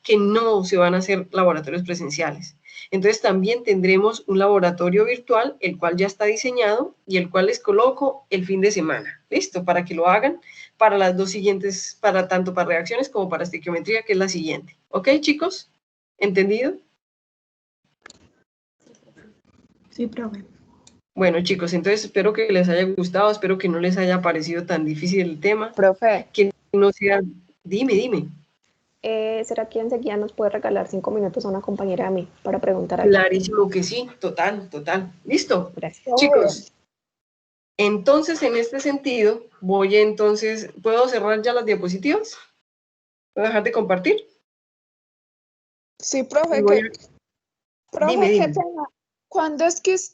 que no se van a hacer laboratorios presenciales. Entonces también tendremos un laboratorio virtual, el cual ya está diseñado y el cual les coloco el fin de semana. ¿Listo? Para que lo hagan para las dos siguientes, para tanto para reacciones como para estequiometría, que es la siguiente. ¿Ok, chicos? ¿Entendido? Sí, profe. Bueno, chicos, entonces espero que les haya gustado, espero que no les haya parecido tan difícil el tema. Profe, Que no sea... Dime. ¿será que enseguida nos puede regalar 5 minutos a una compañera de mí para preguntar algo? Clarísimo que sí, total. ¿Listo? Gracias. Chicos, entonces en este sentido, ¿puedo cerrar ya las diapositivas? ¿Puedo dejar de compartir? Sí, profe, Dime. qué pena. ¿Cuándo es que